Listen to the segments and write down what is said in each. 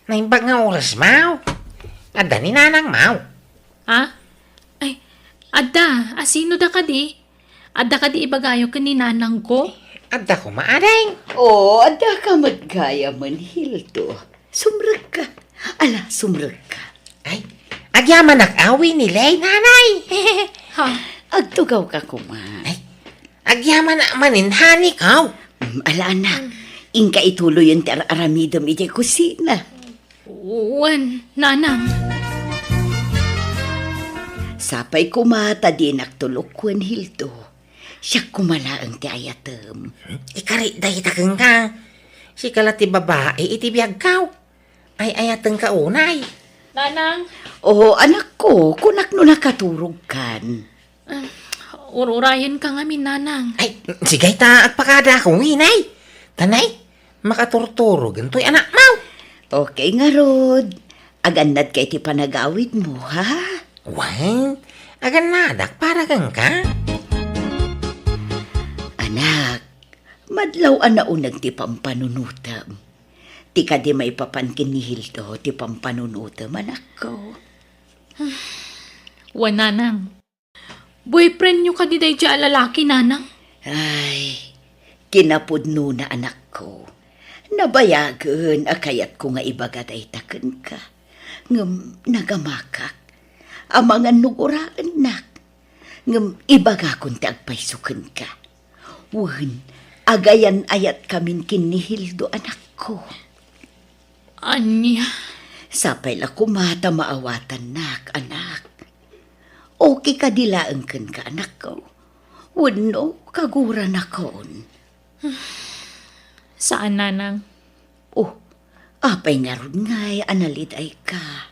Naimbag nga oras, Mau. Adda ni nanang, Mau. Ha? Ay, adda, asino da ka di? Adda ka di ibagayo ka ni nanang ko? Adda ko maaring. Oo, ada ka magkaya man, Hildo. Sumrag ka. Ala, sumrag ka. Ay, agyaman nag-awi ni Lay, nanay. Ha? Agtugaw ka kuman. Ay, agyaman na maninhani kaw. Ala na, ingka ituloy yung aramidam iti kusina. Uwan, nanang. Sapay kumata din agtulokwan, Hildo. Siya kumalaang ti ayatem. Ikari dahi takeng ka. Si kalati babae iti biyag kaw. Ay ayateng ka unay. Nanang, Oo, anak ko, kunak no nakaturog kan. ururayan ka nga min, nanang. Ay, sigay ta agpakada akong inay. Tanay, makaturturo ganto'y anak Mau. Okay nga, Rod. Agandad kay ti panagawid mo, ha? Wan, agan nadak para kang ka. Anak, madlaw na unag ti pampanunutam. Ti ka di may papankin ni Hildo, ti pampanunutam, anak ko. Uwan, nanang. Boyfriend nyo ka di day dya lalaki, nanang. Ay, kinapudno na anak ko. Nabayagan, akayat ko nga ibagaday taken ka. Ngam nagamakak, amangan nuguraan nak. Ngam ibaga kong ti agpaysukan ka. Wan, agayan ayat kamin kinihildo anak ko. Anya? Sapay la kumata maawatan nak, anak. Okay ka dilaang kan ka, anak ko. Wano, kagura na kon. Saan, nanang? Oh, apay nga ron nga'y analid ay ka.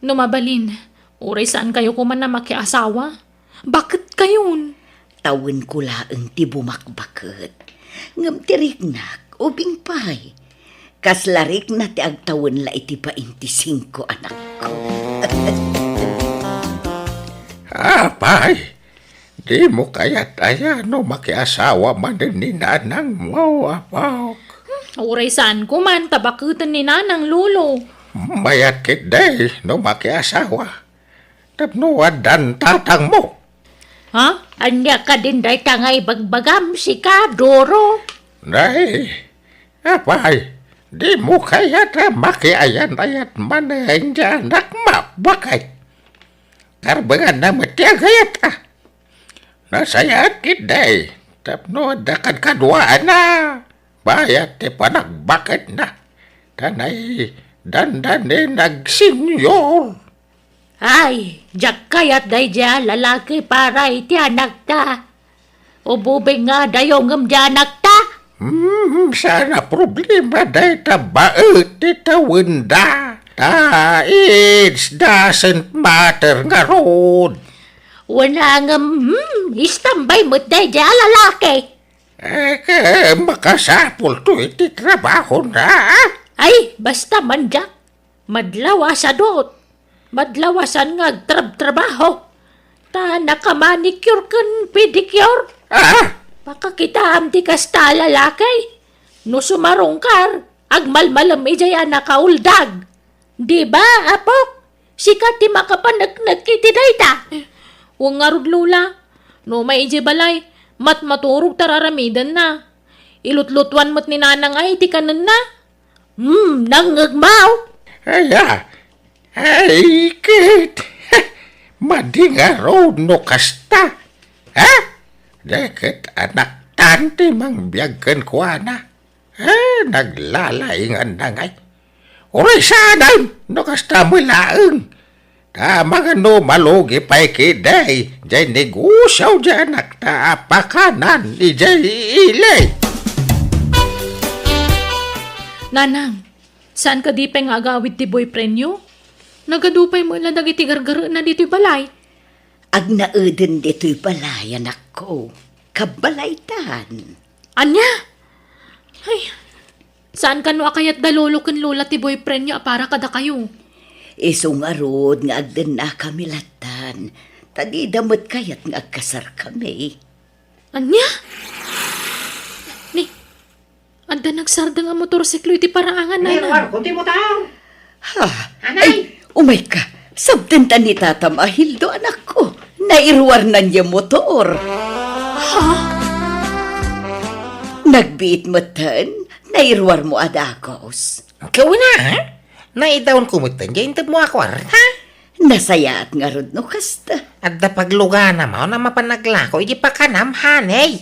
Numabalin, uray saan kayo kuman na makiasawa? Bakit kayon? Tawin ko laang ti bumakbakit. Ngam tiriknak, ubing pay. Kaslarik na ti agtawin la iti pa inti 5 anak ko. Apay, di mo kaya't no makiasawa man din ni nanang mo, apaw. Uray saan kuman, tabakutan ni nanang lulo. Mayat kit day no makiasawa. Tapno wadan tatang mo. Ha? Anya ka din day tangay bagbagam si ka, Doro. Day, apay, di mo kaya't makiayan-ayat man dyan nakma, bakay. Karbangan na matiyagayat ah. Nasayat kit day, tapno dakan kadwaan na. Bayat ti panagbakit na. Tanay, dandanin nagsenyor. Ay, jak kayat day dya lalaki para iti anak ta. Ububing nga dayong dya anak ta. Sana problema day tabaet ti tawenda. It doesn't matter nga rod. Wala nga, istambay mo't day dya lalaki. Makasapol to iti trabaho na. Ay, basta man dyak. Madlawa dot. Madlawasan nga trabaho. Ta nakamanicure kan pedicure. Baka kita amti kasta lalaki. No sumarungkar, agmalmalam ijaya nakauldag. Di ba, apok? Sikat ti makapanagnag kiti dayta. Huwag nga rod, lula. No may ije balay, maturog tararamidan na. Ilutlutwan mo't ni nanang ay ti kanan na. Nangagmaw. Ay, kit. Madinga road no kasta. Ha? Deket anak tanti mang biyagkan ko na. Naglalaingan na ngay. Uray sanan, no kasta mo laang. Tama nga no malugi pa'y kiday. Diyay negusyaw dyan naktaapakanan ni Jay ilay. Nanang, saan ka di pa nga agawid ti boyfriend nyo? Nagadupay mo ilan dagiti gargaro na dito'y balay. Agnaeden dito'y balay, anak ko. Kabalaytan. Anya? Ay, saan ka no akayat dalolo ken lola ti boyfriend nyo para kada kayo? Isungarod nga agden na kami latan. Tadi damot kayat nga agkasar kami. Anya? Ni, Anda nagsarda nga motorsiklo iti paraangan na. kunti mo tao. Ha? Ay, umay ka. Sabten ta ni Tata Mahildo, anak ko. Nairwar na niya motor. Nagbiit mo tan, nairwar mo adakos. Ikaw na, ha? Naidawon kumutan, dyan mo ako, ha? Nasayaat nga rod no kasta. At da paglugana mo na mapanaglako, hindi pa kanam, hanay.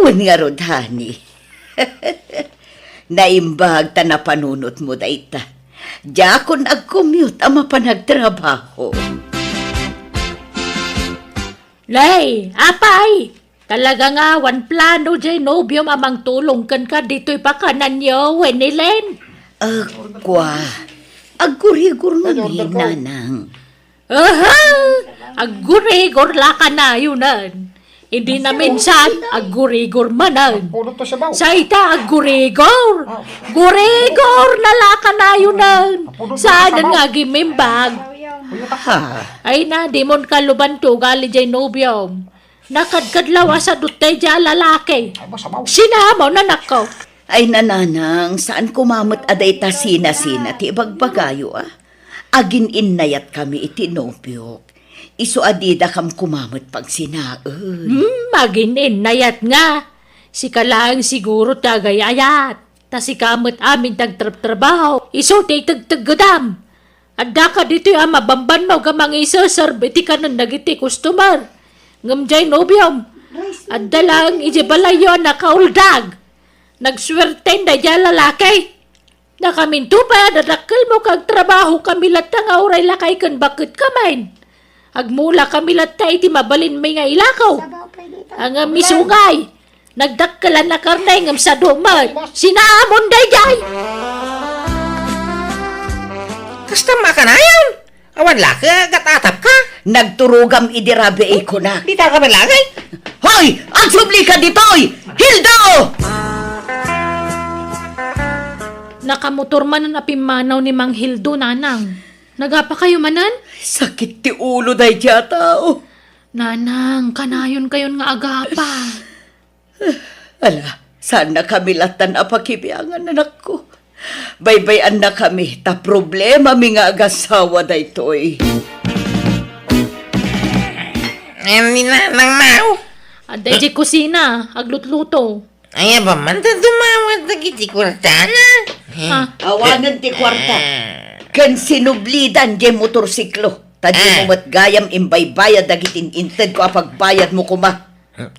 Wan nga rod, hani. Naimbag ta na panunot mo dayta. Diya ko nag-commute ang mapanagtrabaho. Lay, apay! Talaga nga, wan plano dyan, nobyom amang tulong kan ka dito'y pakanan nyo, wenilen. Agwa, agurigur na ni nanang. Aha! Agurigor la ka na yunan. Hindi na minsan, agurigor manan. Sa ita, agurigor. Gurigor na la ka na yunan. Saan nga gimimbag? Ha? Ay na, di mon kaluban to, gali dyan nobyom. Nakadkadlawa sa dutay dyan lalaki. Sinamaw na nako. Ay nananang, saan kumamot aday ta sina-sina ti bagbagayo Agin innayat kami iti nobyok. Iso adida kam kumamot pag sinaan. Maginin nayat nga. Si kalaang siguro tagayayat. Ta si kamot amin tagtrabaho. Iso tay tagtagadam. Adda ka dito yung mabamban mo gamang isaserve iti ka ng nagiti customer. Ngamjay nobyom. Adda lang ijibalayo na kauldag. Nagswerten na dyan lalaki. Nakaminto pa, dadakal mo kag trabaho kami latta nga uray lakay kan bakit kamain. Agmula kami latta iti mabalin may nga ilakaw. Ang misungay. Nagdakkalan na karnay ngam sa duman. Sinaamon day jay. Kasta makanayan. Awan laka, gatatap ka. Nagturugam idirabe ko na. Di ta ka malagay. Hoy! Ang subli ka ditoy! Hildo! Nakamotor man ang apimanaw ni Mang Hildo, nanang. Nagapa kayo manan? Sakit ti ulo day tiya tao. Nanang, kanayon kayon nga agapa. Ala, saan na kami latan apakibiangan anak ko? Baybayan na kami, ta problema mi nga agasawa day toy. Ni nanang mau. Aday di kusina, aglutluto. Ay, ba man ta dumawat na kiti kwartana? Ha? Awanan ti kwarta. Ken sinublidan di motorsiklo. Tadi mo mat gayam imbaybayad dagitin inted ko apagbayad mo kuma.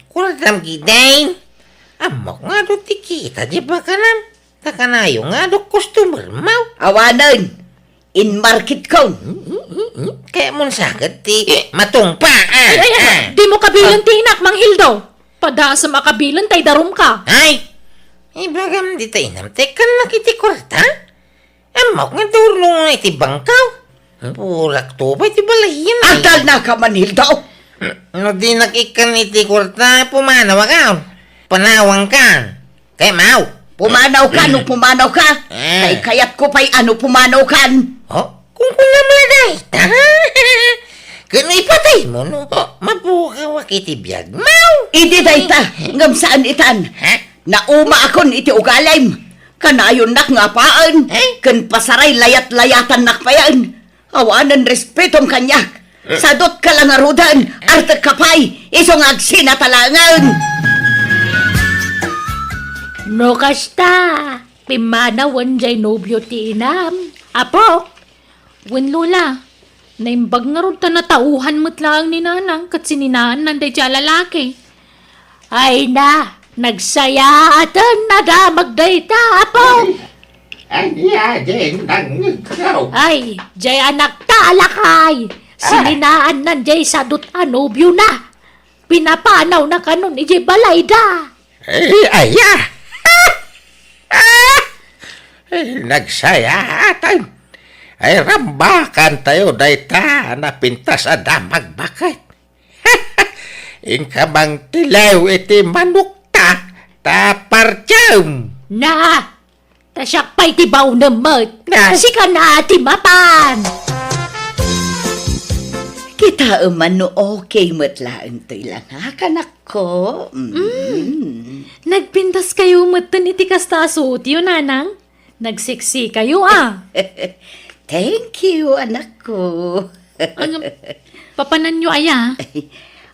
Kuratam gidain. Amok nga do ti kita, di ba kanam? Takanayo nga do customer mau. Awanan! In market ko. Kaya mon sakit ti matungpa. Di mo kabilang tinak, Mang Hildo. Pada sa makabilang tay darum ka. Ay! Ibagam di tayo namtekan na kiti kwarta. Amok nga durlong nga iti bangkaw. Purak to ba iti balahin ay? Adal na ka Manildo! No di nakikan iti kwarta, pumanaw ka. Panawang ka. Kaya mau. Pumanaw ka, no pumanaw ka. Kay kayat ko pa'y ano pumanaw kan. Oh, kung kunamladay ta. Kung ipatay mo, no? Mabukaw kiti biyag mau. Idi day ta, ngam saan itan. Ha? Nauma akon iti ugalim. Kanayon nak nga paan. Kan pasaray layat-layatan nakpayan. Awanan respetong kanyak. Sadot ka lang arudan. Arta kapay. Isong agsinatalangan. No kasta. Pimanawan jay nobyo ti inam. Apo. Wen lola. Naimbag nga ron ta natauhan mo't lang ni nanang kat sininaan nanday dya lalaki. Ay na, nagsaya atan na damag day ta, apo. Anya din nang ikaw. Ay, jay anak ta alakay. Sininaan nanday sa dutanobyo na. Pinapanaw na kanon ijay balay da. Aya! Nagsayatan. Ay rambakan tayo dayta na pintas adamag bakit. Inkabang tilaw iti manok ta partyam. Na, tasyak pa'y tibaw na mat. Na. Kasi ka na ati mapan. Kita man no okay matlaan to ilang ha, kanak ko. Nagpintas kayo matan iti kastaso, tiyo nanang. Nagseksi kayo Thank you, anak ko. Ang papanan nyo aya.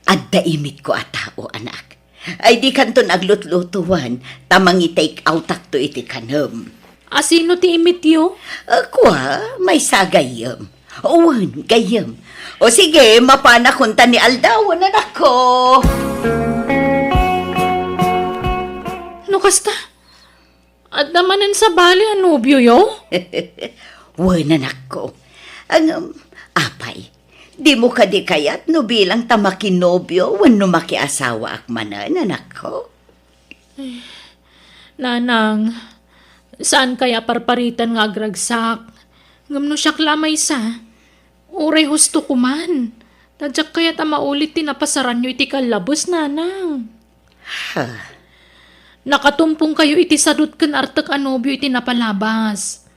At daimit ko atao, anak. Ay di kanton aglutlutuan, tamang i-take out to iti kanam. Asino ti imit yo? Akwa, may sagayam. Uwan, gayam. O sige, mapanakunta ni Aldaw, anak ko. No kasta? At namanan sa bali ang nobyo yo? Wan, anak ko. Ang, apay, di mo ka di kayat no bilang tamakinobyo wan no makiasawa akmanan, anak ko. Nanang, saan kaya parparitan nga agragsak? Ngam no siyak lamay sa. Uray husto ko man. Tadyak kaya maulit tinapasaran nyo iti kalabos, nanang. Nakatumpong kayo iti sadot kan artak anobyo iti napalabas.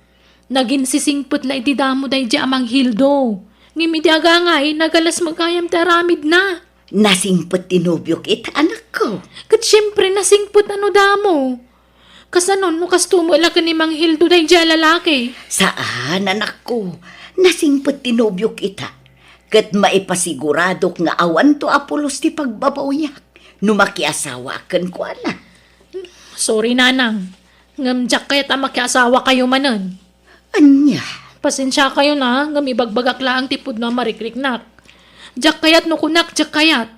Nagin sisingput la iti damo day di amang hildo. Ngimiti agangay, nagalas magkayam taramid na. Nasingpot tinobyo kita, anak ko. Kat syempre nasingput ano damo. Kasanon no kastumo ila ka ni Mang Hildo day di lalaki. Saan, anak ko? Nasingpot tinobyo kita. Kat maipasiguradok nga awan to apulos ti pagbabawyak. No makiasawa kan ko, anak. Sorry, nanang. Ngamjak kaya makiasawa kayo manan. Anya? Pasensya kayo na, ngam ibagbagak laang tipod na marikriknak. Jak kayat no kunak, jak kayat.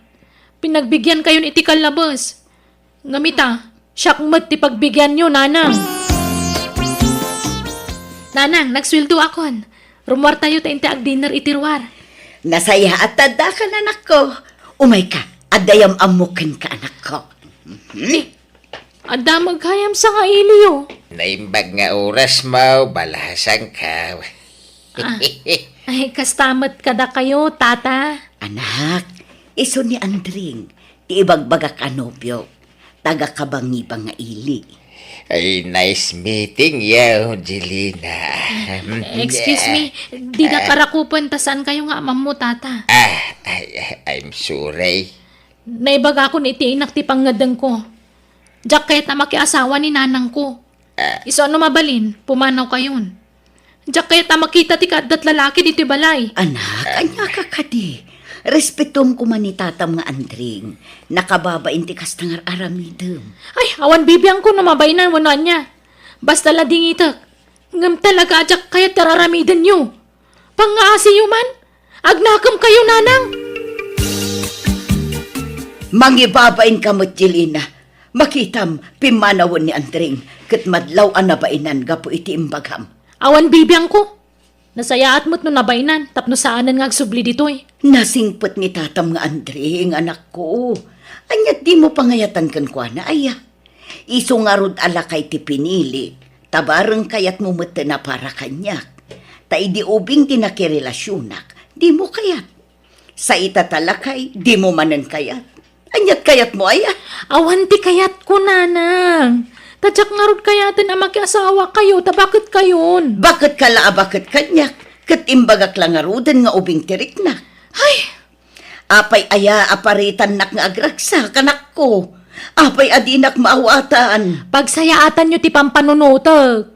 Pinagbigyan kayo ni iti kalabas. Ngamita, syakmat ti pagbigyan nyo, nanang. Nanang, nagsweldo akon. Rumwar tayo ta inti ag-dinner itirwar. Nasaya at tada ka, anak ko. Umay ka, adayam amukin ka, anak ko. Adda maghayam sa nga iliyo. Naimbag nga oras mo, balasan ka. Ay, kastamat kada kayo, tata. Anak, iso ni Andring, ti ibagbagak anobyo. Taga kabangibang nga ili. Ay, nice meeting you, Jelina. Excuse me, di na karakupan ta saan kayo nga amam mo, tata. I'm sorry. Naibaga ko ni iti inak ti pangadang ko. Diyak kaya ta makiasawa ni nanang ko. Iso ano mabalin, pumanaw kayon. Diyak kaya ta makita ti kadat lalaki dito balay. Anak, anya ka kadi. Respetom ko man ni tatam nga Andring. Nakababain ti kastangar aramidem. Ay, awan bibiyang ko namabainan wano niya. Basta lading itak. Ngam talaga diyak kaya tararamidan nyo. Pangaasi yu man. Agnakam kayo, nanang. Mangibabain ka mo't Jelina. Makitam, pimanawon ni Andring. Kat madlaw anabainan gapo iti imbagam. Awan bibiyang ko. Nasayaat mo't no nabainan, tapno saanan nga agsubli ditoy. Nasingpot ni tatam nga Andring, anak ko. Anyat di mo pangayatan kan kwa na aya. Iso nga rod alakay ti pinili. Tabarang kayat mo mata na para kanyak. Ta idi ubing tinakirelasyonak, di mo kayat. Sa itatalakay, di mo manan kayat. Anyat kayat mo aya. Awan ti kayat ko, nanang. Tadyak nga rod kayatan na makiasawa kayo, tabakit kayon? Bakit kala bakit kanyak? Kat imbagak lang nga rodan nga ubing tirik na. Ay, Apay aya aparitan nak nga agragsa kanak ko. Apay adinak maawataan. pagsayaatan nyo ti pampanunutag.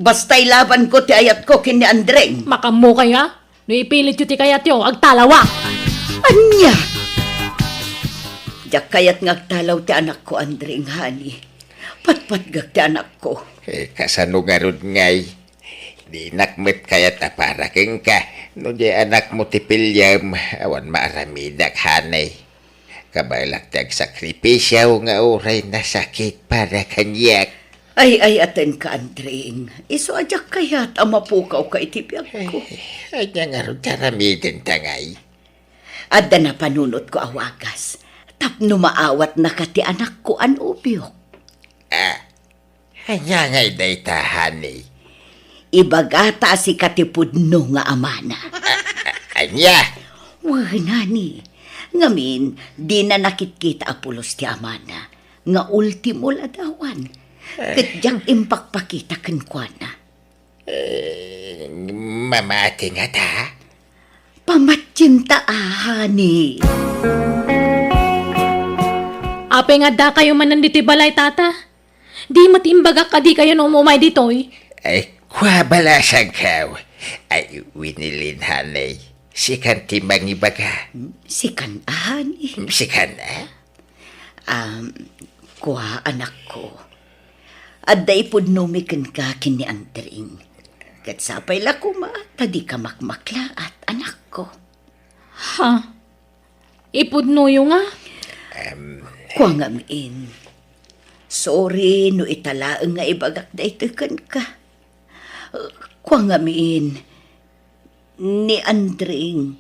Basta'y laban ko ti ayat ko kini Andreng. Makamo kaya? No ipilit nyo ti kayat yo, agtalawa. Anya? Diyak kayat ngagtalaw ti anak ko Andreng, hani. Patpatgag ti anak ko. Kasano nga rod ngay. Di nakmet kaya taparaking ka. No di anak mo ti Pilyam, awan maaramidak hanay. Kabalak tag sakripisyaw nga oray na sakit para kanyak. Ay aten ka Andreng. Iso adyak kayat amapukaw ka itibiyag ko. Ay nga rod taramidin tangay. Adda na panunot ko awagas. Tapno maawat na ka ti anak ko anubyok. Anya ngay day tahanay. Ibagata si katipudno nga amana. Anya? Wah, nani. Ngamin, di na nakitkita apulos ti amana. Nga ultimo ladawan. Kadyang impakpakita kenkwana. Mamati nga ta? Pamatsinta ahani. Apay nga da kayo man nandito balay, tata. Di matimbaga ka di kayo nung umay ditoy. Ay, kwa balasan ka. Ay, winilin hanay. Sikan timang ibaga. Sikan ahani. Sikan, eh? Kuha anak ko. Aday pud numiken ka kini Andring. Kat sapay la kuma, tadi ka makmakla at anak ko. Ha? Ipudnuyo nga? Kuha nga miin. Sorry no italaang nga ibagak da itukan ka. Kuha nga miin. Ni Andring.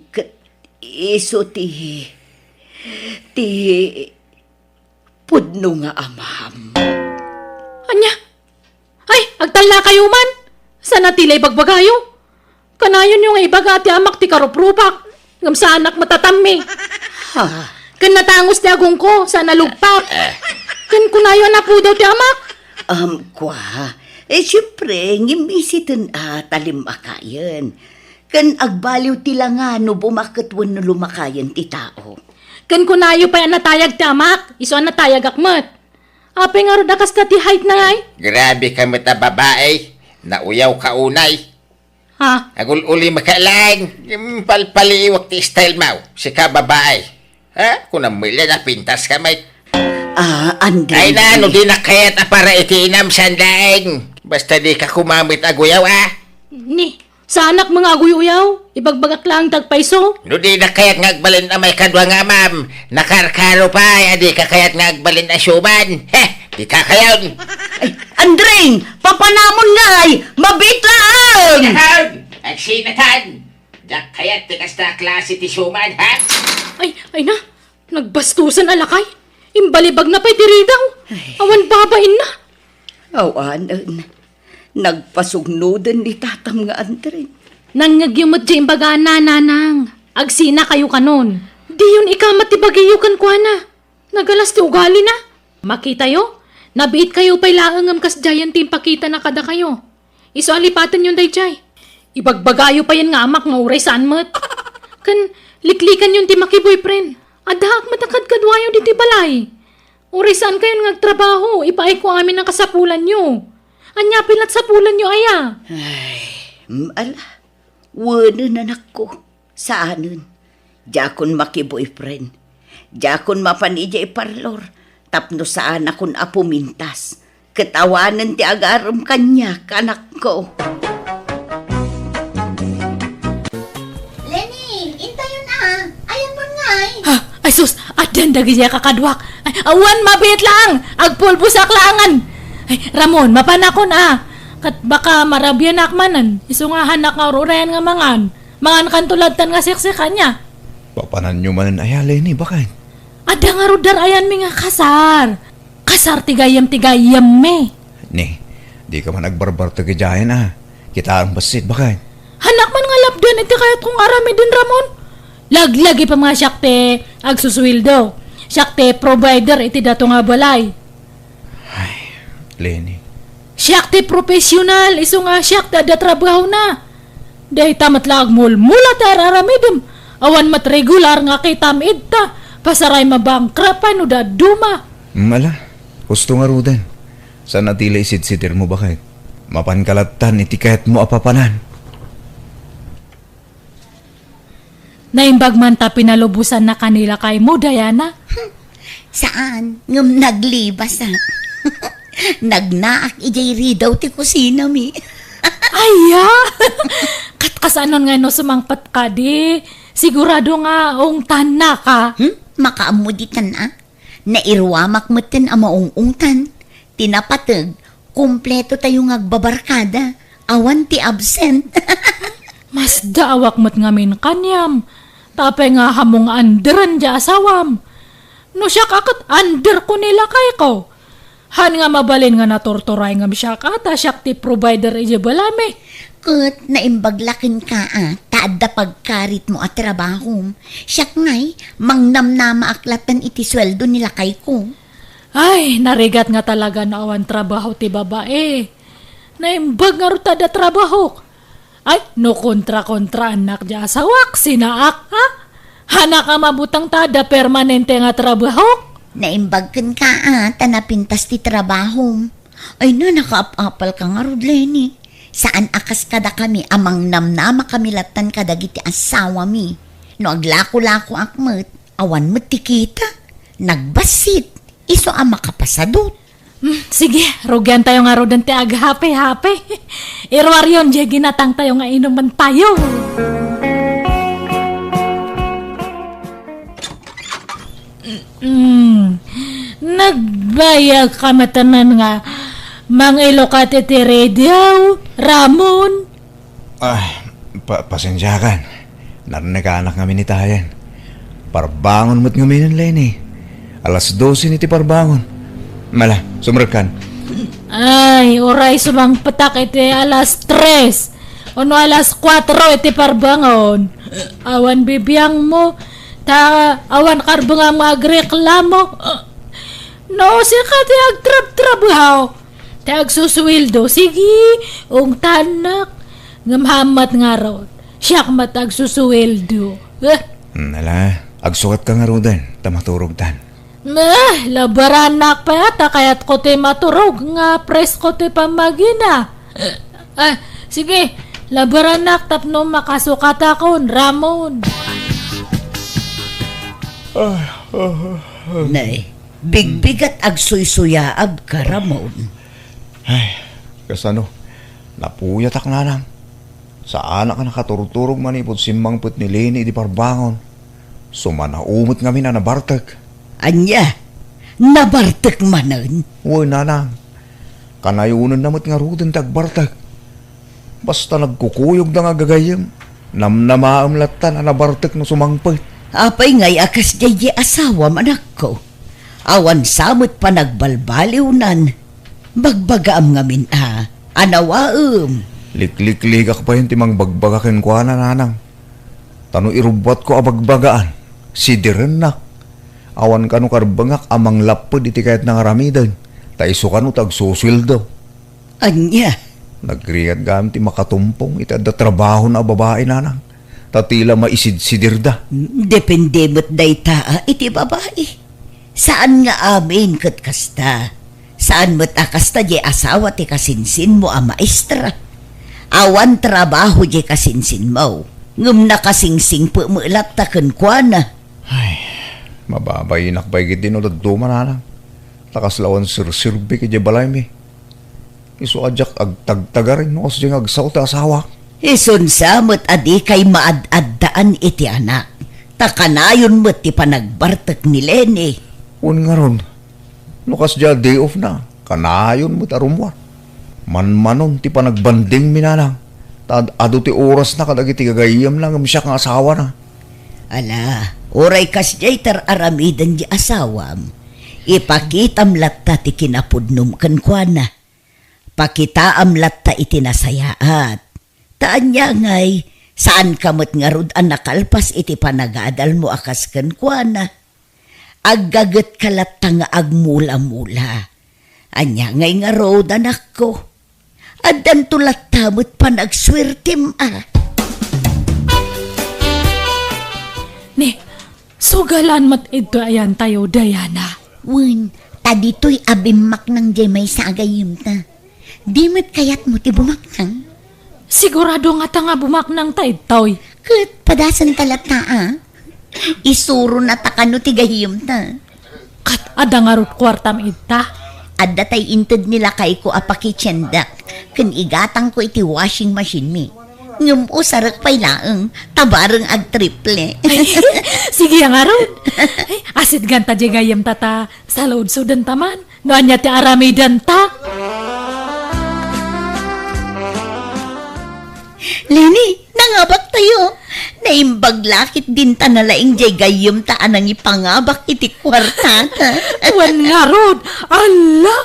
Kat iso ti pudno nga amaham. Anya? Ay, agtala kayo man. Sana tilay bagbagayo. Kanayon yung ibaga ti amak ti karuprupak. Ngam sa anak matatami. Ha? Kan natangos ti agong ko sa nalugpak. Kan kunayon na po daw ti amak. Kwa. Siyempre, ngimisitin talim akayan. Kan agbaliw tila nga no bumakit wan no lumakayan ti tao. Kan kunayo pa yan natayag ti amak. Iso an natayag akmat. Apay nga rodakas ka ti height na ay. Grabe ka mata babae. Nauyaw ka unay. Ha? Agul-uli makalang. Palpaliwak ti style mau. Si ka babae. Ha? Kung namili na pintas ka may. Andring. Ay na, no di na kayat na para itinam sandaing. Basta di ka kumamit aguyaw, Ni, sa anak mga aguy-uyaw. Ibagbagak lang tagpaiso. No di na kayat ngagbalin na may kadwa nga ma'am. Nakarkaro pa, di ka kayat ngagbalin na syuban. Di ka kayon. Ay, Andring! Papanamon nga ay! Mabitlaan! Sinatan! Agsinatan! Dak kayat tikas na klase ti syuman, ha? Ay na. Nagbastusan alakay. Imbalibag na pa'y diridaw. Awan babain na. Awanan. Nagpasugnodan ni tatam nga Andring. Nangagyumot di imbaga nanang. Agsina kayo kanon. Di yun ikamatibagayo kan kwa na. Nagalas ti ugali na. Makita yo? Nabiit kayo pa'y laangam kas jayan tim pakita na kada kayo. Iso alipatan yun dayjay. Ibagbagayo pa yan nga amak nga uray saan mat. Kan liklikan yun ti maki-boyfriend. Adahak matakad kadwayo di ti balay. Uray saan kayo ngagtrabaho. Ipaay ko amin ang kasapulan nyo. Anya pilat sapulan nyo aya. Ala. Wanan anak ko. Saanan? Jakon maki-boyfriend. Jakon mapanija iparlor. Tapno saan akon apumintas. Katawanan ti agaram kanya, kanak ko. Lenny, intayon na. Ayan mo nga eh. Ha? Ay sus, adan dagi siya kakadwak. Ay, awan mabit lang. Agpulbo sa klangan. Ay, Ramon, mapanakon Kat baka marabyan akmanan. Iso nga hanak nga ururayan nga mangan. Mangan kantulatan nga siksikan niya. Papanan nyo man ay Lenny, bakit? Ada nga rudar ayan mi nga kasar. Kasar tigayam me. Ni, di ka man nagbarbar tagajayan Kita ang basit, bakit? Hanak man nga labdan iti kayat kong arami din Ramon. Laglagi pa mga syakte agsuswildo. Syakte provider iti dato nga balay. Lenny, Syakte profesional iso nga syakte ada trabaho na. Dahi tamat lag mulmula tararamidem. Awan mat regular nga kay tamid ta. Pasaray mabangkrapan o da duma. Mala, gusto nga rudan. Sa natila isid-sidir mo bakit? Mapankalatan iti kahit mo apapanan. Naimbag man ta pinalubusan na kanila kay mo, Diana. Saan? Ngam naglibas Nagnaak ijay ridaw ti kusina mi. Aya! Katkasanon nga no sumangpat ka di. Sigurado nga ungtan na ka. Makaamuditan Nairwamak mo tin amaungungtan. Tinapatag, kumpleto tayo ngagbabarkada. Awan ti absent. Mas daawak mo't ngamin kanyam. Tapay nga hamong anderan di asawam. No siya kakat under ko nila kay ko. Han nga mabalin nga natortoray nga siya kata siya ti provider ije balame. Kat naimbaglakin ka taad da pagkarit mo at trabaho. Siyak ngay, mangnamnama aklatan iti sweldo nila kay ko. Ay, narigat nga talaga na awan trabaho ti babae. Naimbag nga ruta da trabaho. Ay, no kontra-kontra anak di asawak, sinaak ha? Hana ka mabutang tada permanente nga trabaho? Naimbagkan ka tanapintas ti trabaho. Ay na, nakaap-apal ka nga rod, Lenny. Saan akas kada kami, amang namnama kami latan kadagiti asawa mi. No aglako-lako akmet, awan mo tikita. Nagbasit, iso ang makapasadot. Sige, rugyan tayo nga rodan ti aghape-hape. Irwaryon, di ginatang tayo nga inuman tayo. Nagbayag ka matanan nga mangilo ka ti radio, Ramon. Ay, pasensya kan. Narinig anak kami ni Tayan. Parbangon mo't ngaminan, Lenny. Alas 12 ni ti parbangon. Mala, sumrakan. Ay, oray sumang patak iti alas 3. Ono alas 4 iti parbangon. Awan bibiyang mo. Awan karbang ang magreklamo. No, siya ka ti agtrab-trabaho. Ti agsuswildo. Sige, ung tanak. Ngamhamat nga ron. Siya mat agsuswildo. Nala, agsukat ka nga rodan. Tamaturog tan. Labaranak pa yata kaya't ko ti maturog nga pres ko ti pamagina. Sige, labaranak tapno makasukat akon, Ramon. Nay, bigbigat agsuy-suyaab ka, Ramon. Ay, kasano, napuyat ak na lang. Saan ka nakaturturog manipod simbang put ni Lenny di parbangon. Sumanaumot kami na nabartag. Anya, nabartek manan. Uy, nanang. Kanayunan namat nga rudin tagbartag. Basta nagkukuyog na nga gagayam. Namnamaam latan na nabartek no sumangpay. Apay ngay akas jay asawa manak ko. Awan samot pa nagbalbaliwnan. Bagbagaam ngamin anawaam. Liklik-ligak pa yun timang bagbagakin ko na nanang. Tano irubat ko abagbagaan. Si Direnak. Awan kanu karbangak amang lapod iti kahit nangaramidan. Taiso kanu tagsusildo. Anya, Nagriad gamit makatumpong iti adda trabaho na babae nanang. Tatila maisidsidirda. depende mo't dayta iti babae. Saan nga amin kat kasta? Saan mo't akasta jay asawa ti kasinsin mo maestra? Awan trabaho jay kasinsin mo. Ngum nakasingsing po mo latakan kwa na. Mababay nakbaygit din ulit duman nanang. Takaslawan sirsirbi kaya balay mi. Isu ajak agtagtagarin no kasi agsaw ta asawa. Isun samot adi kay maad-addaan iti anak. Takanayon mo't ti panagbartek ni Lenny. Un nga ron. Lukas dya day off na. Kanayon mo tarumwa. Manmanon ti panagbanding minanang. Tad ado ti oras na kadagiti gagayam lang siya kang asawa na. Ala, oray kas jay tar aramidan di asawam. Ipakitam latta ti kinapudnum kan kwa na. Pakitaam latta iti nasayaat. Taan niya ngay, saan kamot nga rod ang nakalpas iti panagadal mo akas kan kwa na. Aggagat kalatta nga agmula-mula. Anya ngay nga rod anak ko. Adan tulat tamot panagswertim Ni, sugalan mat ito ayan tayo, Diana. Wen, tadito'y abimak ng jemay sa agayim ta. Di mo't kayat mo ti bumaknang. Sigurado nga ta nga bumaknang tayo, Toy. Kat padasan talata Isuro na takano ti gayim ta. Kat ada nga rut kwartam ita. Adda tay inted nila kay ko apakitsendak. Kan igatang ko iti washing machine mi. Ngum usarak pay laeng, tabareng ag triple. Sige nga rut. Ay, asid ganta di gayam tata sa load sudan taman. Noan niya ti aramidan ta. Lenny, nangabak tayo. Naimbag lakit din ta na laing jay gayum ta anang ipangabak iti kwartata. Wan nga rod. Ala,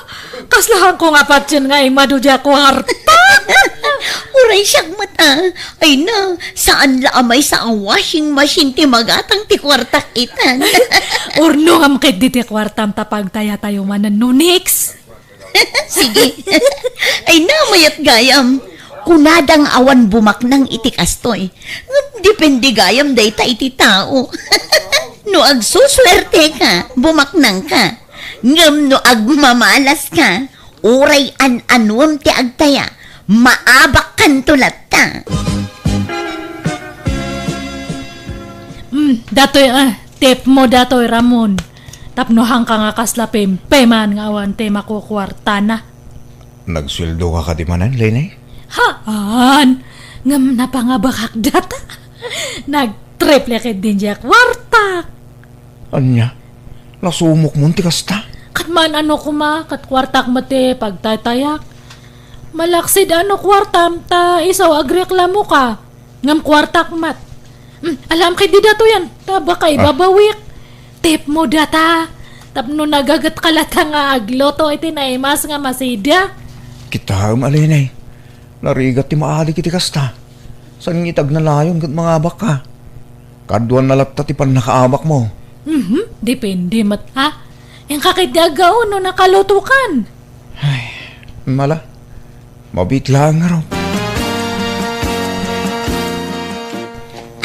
kaslahan ko nga patsin nga imadudya kwarta. Uray siyang mata. Ay na, saan laamay sa ang washing machine ti magatang ti kwartak itan. Urno nga makit di ti kwartam tapag taya tayo manan nunix. Sige. Ay na, mayat gayam. kunadang awan bumaknang iti kastoy. Depende gayam dayta iti tao. No agsuswerte ka, bumaknang ka. Ngam no agmamalas ka, uray an-anwam ti agtaya, maabak kan tulat ta. Datoy tip mo datoy Ramon. Tapnohang ka nga kaslapim, peman nga awan te makukwarta na. Nagsweldo ka katimanan, Lenny? Haan, ngam na pangabakak data. Nag-triple kit din siya kwarta. Anya? Nasumok mo ti kasta? Katman ano kuma, kat kwartak mati pagtatayak. Malaksid ano kwartam ta isaw agreklamo ka. Ngam kwartak mat. Alam kay di dato yan, ta baka ibabawik. Tip mo data. Tapno nagagat kalata nga agloto iti naimas nga masida. Kita Lenny. Narigat ti maali kiti kasta. San ngitag na layon kat mga abak ka? Kaduan na lapta ti pan nakaabak mo. Depende mat ha. Yung kakidagaw no nakalutukan. Mala. Mabit lang nga raw.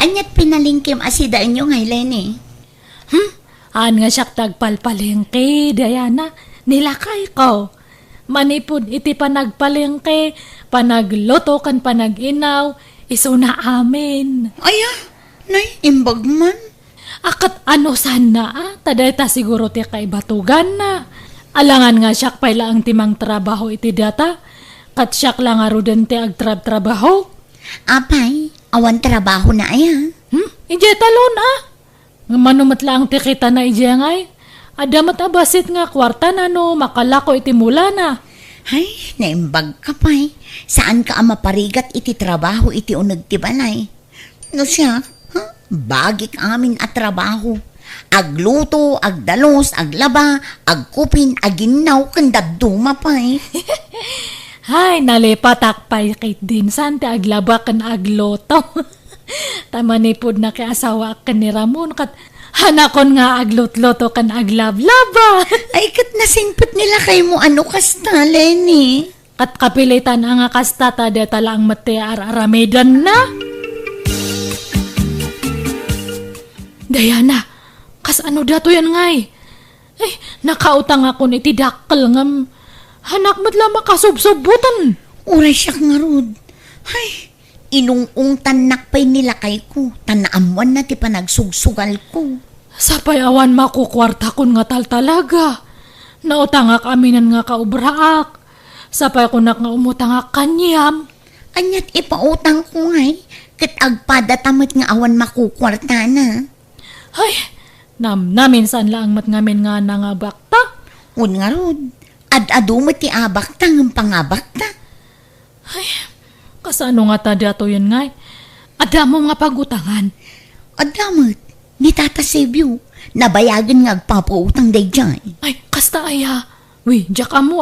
Anyat pinalingkim asida inyo ngay, Lenny. Aan nga siyak tagpalpalengke, Diana. Nilakay ko. Manipod iti panagpalengke, panagloto kan panaginaw, iso na amin. Aya, nay, imbag man. Akat ano sana taday ta siguro ti kay batugan na. Alangan nga siyak pala ang timang trabaho iti data. Kat siyak lang arudan ti agtrab-trabaho. Apay, awan trabaho na aya. Ije talon Nga manumat lang ti kita na ije ngay. Adamat abasit nga kwarta na no makalako iti mula na. Ay, naimbag ka pa'y. Saan ka maparigat iti trabaho iti unag ti balay? No siya, bagik amin at trabaho. Agluto, agdalos, aglaba, agkupin, aginaw, kandaduma pa'y. Hay, nalipatak pa'y kay dinsan ti aglaba kan agloto. Tamanipod na kay asawa kan ni Ramon kat hanakon nga aglotloto kan aglablaba. Ay, kat nasingpit nila kay mo ano kasta, Lenny. Kat kapilitan ang akastata de talang mati aramedan na. Diana, kas ano dato yan ngay? Nakautang ako ni tidakkel ngam hanak matla makasubsubutan. Uray siya nga rod. Ay, inung-ung tanakpay nila kay ko. Tanaamuan na ti panagsugsugal ko. Sapay awan makukwarta kun nga tal talaga. Nautangak aminan nga kaubraak. Sapay kunak nga umutangak kanyam. Anyat ipautang ko ngay. Kat agpadatamat nga awan makukwarta na. Ay, naminsan lang mat ngamin nga nangabakta. Un nga rod. Ad-adumat ti abak ta ng pangabak ta. Kasano nga ta dato yun ngay? Adamo nga pagutangan. Adamat, ni Tata Sebio, nabayagan nga agpapautang day dyan. Ay, kasta aya. Uy, jak amo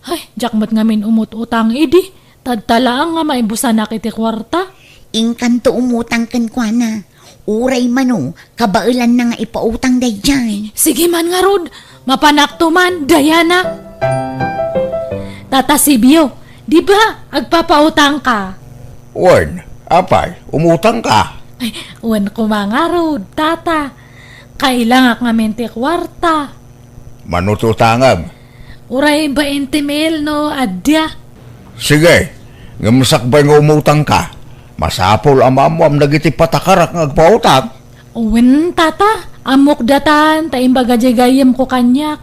Ay, jak mat ngamin umut-utang idi. Tadtalaan nga maibusan na kiti kwarta. Ingkanto umutang kan kwa na. Uray mano, kabailan na nga ipautang day dyan. Sige man nga rod, mapanakto man, Diana. Tata Sibyo, di ba agpapautang ka? Warn, apay, umutang ka. Ay, uwan ko mga rod, tata. Kailangak nga mente kwarta. Manututangag. Uray 20 mil no, adya. Sige, ngamasakbay nga umutang ka. Masapol amamuam nagiti patakarak nga agpautang. Uwan, tata. Amok datan, taimbaga jagayam ko kanyak.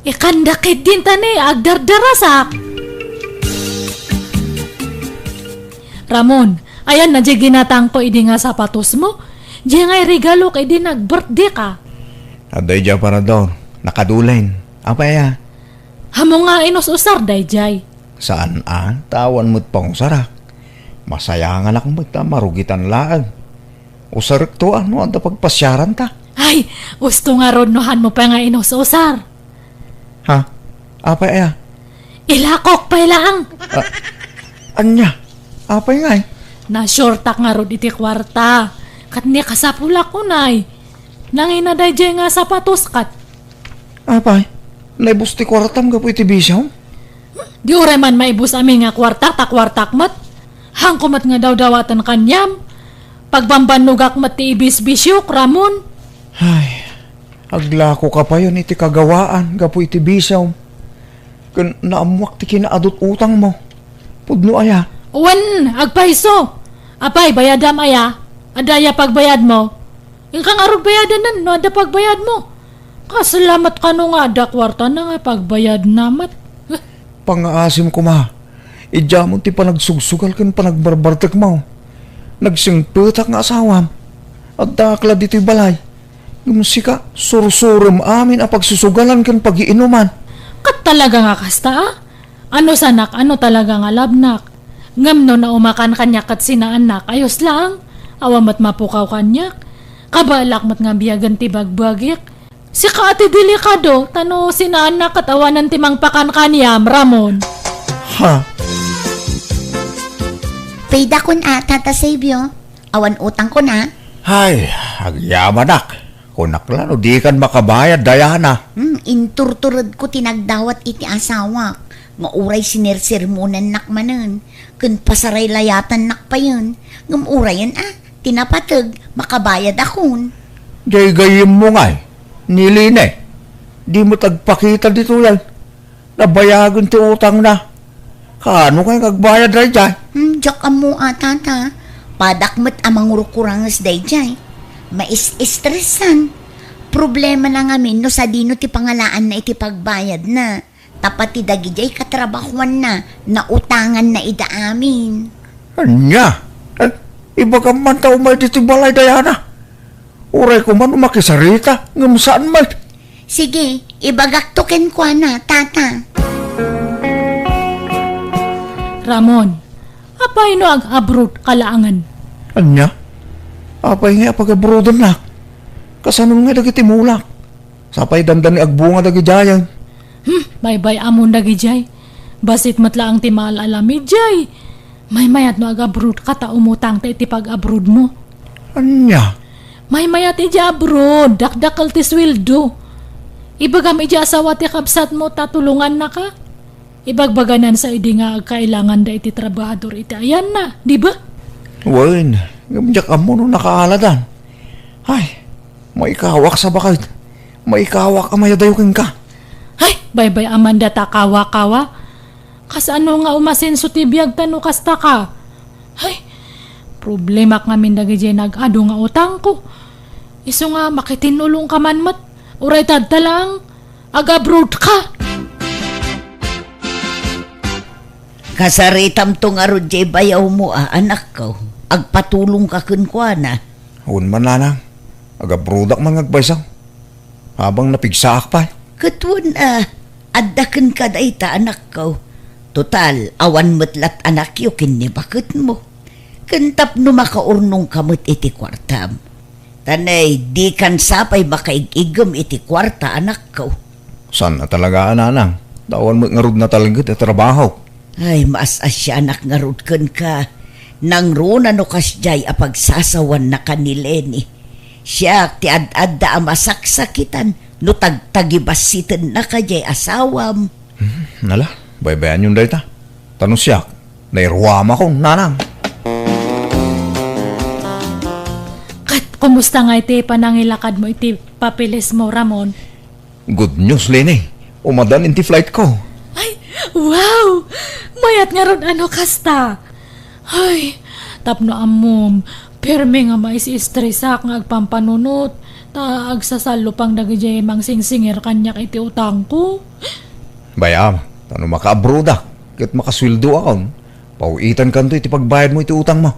Ikandakit din tani, agdardarasak. Ramon, ayan na di ginatang ko idi nga sapatos mo. Di nga regalo kay di nag-birthday ka. Aday dyan para daw, nakadulain. Apay Hamo nga inos-usar, dayjay. Saan tawan mo't pang sarak. Masaya nga na kung magtamarugitan laag. Usarik to ano, anda pagpasyaran ta. Ay, gusto nga rodnohan mo pa nga inos-usar. Ha? Apay Ilakok pa lang. Anya? Apay nga Na-shortak nga rod iti kwarta. Kat niya kasapula ko nay. Nangina dayjay nga sapatos kat. Apay? Naibus ti kwartam ka po iti bisyaw? Di oray man maibus amin nga kwartak mat. Hangkumat nga daw dawatan kanyam. Pagbambanugak mat ti ibis-bisyok, Ramon. Ay, aglako ka pa yun iti kagawaan, gapo iti bisaw. Kan naamuak ti kinaadot utang mo. Pudno aya. Uwan, agpaiso. Apay, bayadam aya. Adaya pagbayad mo. Ikang arog bayadan no ada pagbayad mo. Kasalamat ka no nga, ada kwarta na nga pagbayad namat. Pangaasim ko ma. Ijamon ti panagsugsugal kan panagbarbartek mo. Nagsingpetak nga asawam. At dakla dito'y balay. Gumusika, sursurum amin a pagsusugalan kan pagiinuman. Kat talaga nga kasta Ano sanak, ano talaga nga labnak. Ngam no na umakan kanyak at sinaanak, ayos lang. Awamat mapukaw kanyak. Kabalak mat nga biyagan ti bagbagik. Si ka ati delikado, tano sinaanak at awanan ti mangpakan kanyam, Ramon. Ha? Payda ko na, Tata Sabio. Awan utang ko na. Hay, agyamanak. Kunak lang, di kan makabayad, Diana. Inturturod ko tinagdawat iti asawa. Mauray sinirsermonan nakmanan. Kun pasaray layatan nakpayon. Ngumurayan tinapatag, makabayad akon. Jay gayim mo nga Niline. Di mo tagpakita dito yan. Nabayagan ti utang na. Kaano kayo kagbayad rin dyan? Diyak mo Tata. Padakmat amang urukurangas day jay. Mais-estresan. Problema na ngamin no sa dino ti pangalaan na iti pagbayad na. Tapat ti dagijay katrabahuan na utangan na ida amin. Anya? Iba ka man tao may dito balay, Diana. Uray ko man umakisarita. Ngam saan man? Sige, ibagaktukin ko na, Tata. Ramon, apay no ag-abroad kalaangan. Anya? Apay nga pag-abroadan na. Kasanong nga dagiti mulak. Sapay dandan ni agbunga dagi jayan. Bye-bye amon dagi jay. Basit matla ang timal alami jay. May mayat no ag-abroad kata umutang ta iti pag-abroad mo. Anya? May mayat iti abroad, dakdakal ti sweldo. Ibagam iti asawa ti kabsat mo tatulungan na ka. Ibagbaganan sa idi nga kailangan da iti trabahador iti ayan na, di ba? Wen, gamjak mo no nakaaladan. Ay, maikawak sa bakit. Maikawak ka mayadayukin ka. Ay, bye-bye Amanda takawa-kawa. Kas ano nga umasenso ti biyag tano kasta ka. Ay, problema ka min dagi jay nag-ado nga utang ko. Iso nga makitinulong ka man mat. Uray tadta lang, ag-abroad ka. Kasaritam tong arudjay bayaw mo anak ko. Agpatulong ka kunkwana. Hun man nanang. Agabrodak man ngagbaysaw. Habang napigsaak pa. Katwan addaken ka dayta anak ko. Total, awan metlat anak yu kinni bakit mo. Kentap no makaurnong kamot iti kwartam. Tanay, di kan sapay makaigigam iti kwarta anak ko. San na talaga nanang? Tawan mo ngarud na talaga at trabaho. Ay, maas asya anak ngarudken ka. Nang runa no kasjay apagsasawan na kanileni. Siya ti ad-adda amasaksakitan no tagtagibasitan na kajay asawam. Nala, baybayan yun dayta. Tanong siya, nairwama kong nanang. Kumusta nga iti panangilakad mo iti papilis mo, Ramon? Good news, Lenny. Umadan inti flight ko. Ay, wow! Mayat nga ron ano kasta. Ay, tapno amom. Perme nga maisi-stressak nga agpampanunot. Ta agsasalo pang dagijay mang singsingir kanyak iti utang ko. Bayam, tano maka-abroad kat makaswildo akong. Pauitan kanto iti pagbayad mo iti utang mo.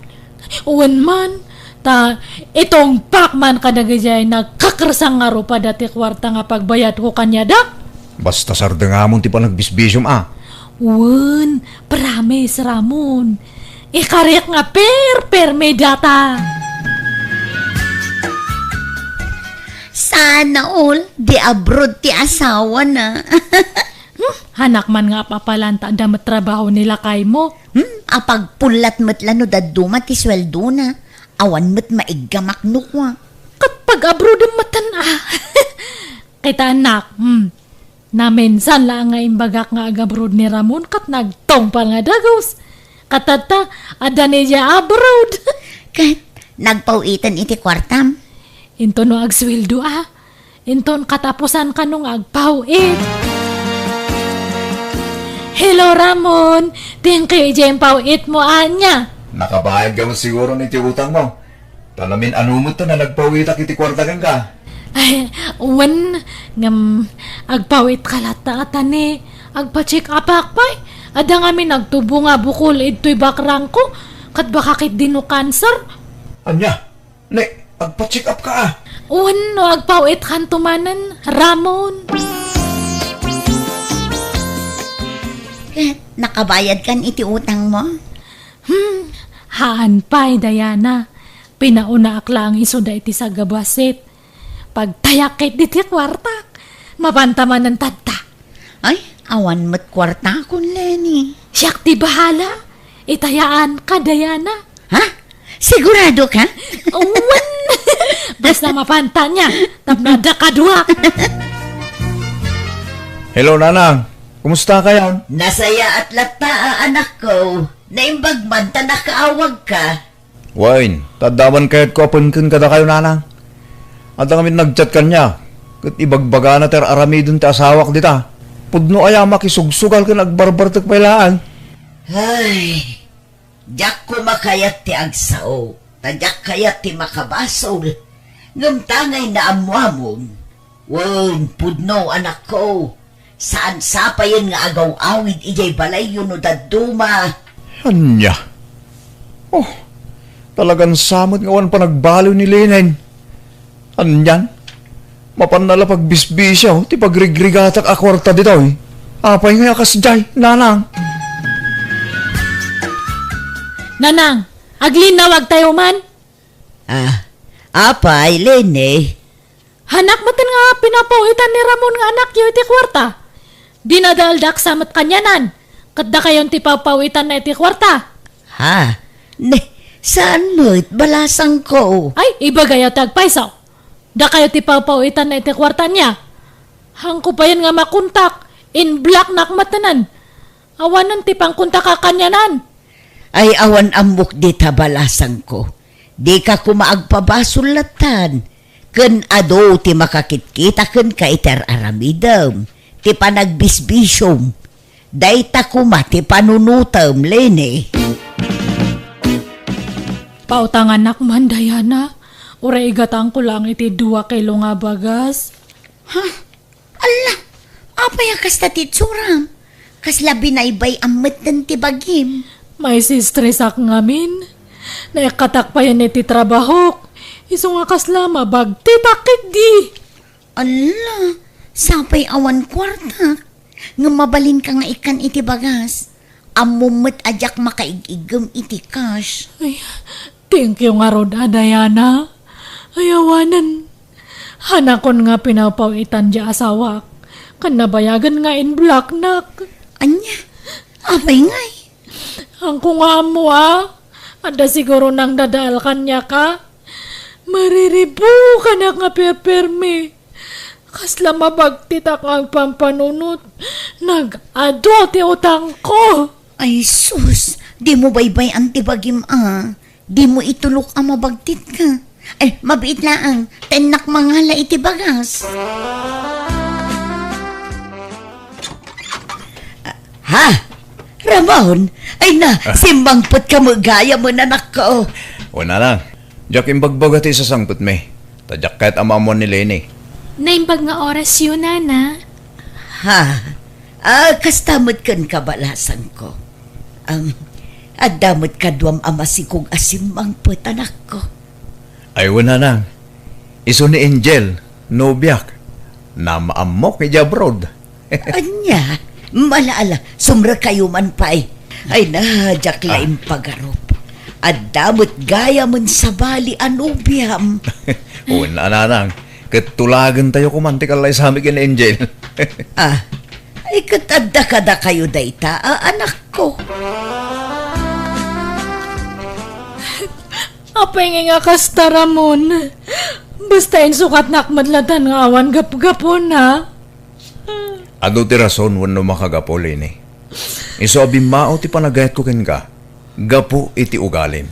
Uwan man. Ta, itong pakman kadagajay nagkakrasang nga ro pa dati kwarta nga pagbayad ko kanya da. Basta sarda nga mo ti pa nagbisbisyom Uwan, promise Ramon. Ikarek nga per may data. Sana all, di abroad ti asawa na. Hanak man nga papalanta damat trabaho nila kay mo. Apag pulat matlano daduma ti sweldo na. Awan mat maigamak nukwa. Kapag abroad ang matan Kita anak, Na minsan lang nga imbagak nga agabrod ni Ramon kat nagtongpal nga dagos. Katata, ada niya abroad. Kat, nagpawitan iti kwartam. Into no agswildo Inton katapusan ka nung agpawit. Hello Ramon, thank you ijay pawit mo anya. Nakabayad ka mo siguro ni utang mo. Talamin ano mo to na nagpawitak iti kwarta kang ka. Ay, uwan, agpawit kalata atane, agpa-check up akpay. Ada nga mi nagtubo nga bukol ito'y bakrang ko, kat baka kit dino cancer. Anya? Ne, agpa-check up ka Uwan, no, agpawit kan tumanan, Ramon. Kat, nakabayad kan iti utang mo? Haan pa'y, Diana. Pinauna akla ang isuda iti sa gabasit. Pagtayakit iti kwartak, mapantaman ng tata. Ay, awan mo't kwarta kun, Lenny. Siyak ti bahala. Itayaan ka, Diana. Ha? Sigurado ka? Uwan! Basta mapanta niya, tapnada ka duwak. Hello, Nanang. Kumusta kayo? Nasaya at lata, anak ko. Naimbag man ta nakaawag ka. Wine, tadaman kahit ko apunkin kada kayo, Nanang. At ang amin nagchat kanya. Kat ibagbaga na ter aramidon ti asawak dita. Pudno aya makisugsugal ka nagbarbartak pailaan. Ay, diyak ko makayat ti agsao. Tadyak kayat ti makabasol. Ngamtangay na amuamon. Wen, pudno anak ko. Saan sapayan nga agaw-awid ijay balay yun o daduma. Anya? Oh, talagang samot nga wan pa nagbaliw ni Lenin. Anyan? Mapanala pagbisbisyaw, ti pagrigrigatak akwarta dito eh. Apay nga akas jay, Nanang. Nanang, aglinawag tayo man. Apay, Lene. Hanak mo nga pinapawitan ni Ramon nga anak yu iti kwarta. Dinadaldak samat kanyanan. Kadda kayon ti papawitan na iti kwarta. Ha? Ne, saan mo't balasang ko? Ay, iba gaya tagpaisaw. Da kayo ti papawitan na iti kwarta niya. Hangko pa yan nga makuntak. In black nakmatanan. Awanan ti pangkuntak ka kanyanan. Ay awan amok di tabalasang ko. Di ka kumaagpabasulatan. Ken ado ti makakitkita ken ka iter aramidam. Ti panagbisbisyom. Dayta kuma ti panunutam, Lene. Pautangan nakman, Diana. Ura igatang ko lang iti 2 kilo nga bagas. Ha? Ala, apay akas tatitsuram. Kas labi na ibay amat ng tibagim. May sistresak ngamin. Naikatak pa yan iti trabaho. Iso nga kaslama bagti takit di. Ala, sapay awan kwarta. Nga mabalin ka nga ikan iti bagas. Amumot ajak makaigigam iti cash. Ay, thank you nga rod, Diana. Ayawanan. Hanakon nga pinapawitan di asawak. Kanabayagan nga in black nak. Anya, apay ngay. Ang kung mo Ada siguro nang dadal kanya ka. Mariribu ka na nga perperme. Kasla mabagtitak ang pampanunot. Nag-ado ti utang ko. Ay sus, di mo baybay ang tibagim Di mo itulok ang mabagtit ka. Ay, mabiit laang, tenak mangala iti bagas. Ha? Ramon? Ay na, simbangpot ka mo gaya mo nanak ko. O Nanang, jak imbagbaga ti sasangput me. Tadyak kahit amamon ni Lenny. Naimbag nga oras yun, Nana. Ha? Kastamot kan kabalasan ko. Adamot kadwam amasikong asimbangpot anak ko. Ay Nanang, iso ni Angel, nobyak, na maamok ni Jabrod. Anya, malaala, sumra kayo man pa eh. Ay nadyak laing pagarop. Adamot gaya man sa bali anubiam. O Nanang, katulagan tayo kumantikalay sa amin kin Angel. Ay katadda kada kayo dayta, anak ko. Apay nga kasta, Ramon. Basta sukat nakmadlatan nga awan gap-gapon, ha? Ado ti rason wano makagapo, Leni. Iso abimao ti panagayat ko ken ka. Gapo iti ugalim.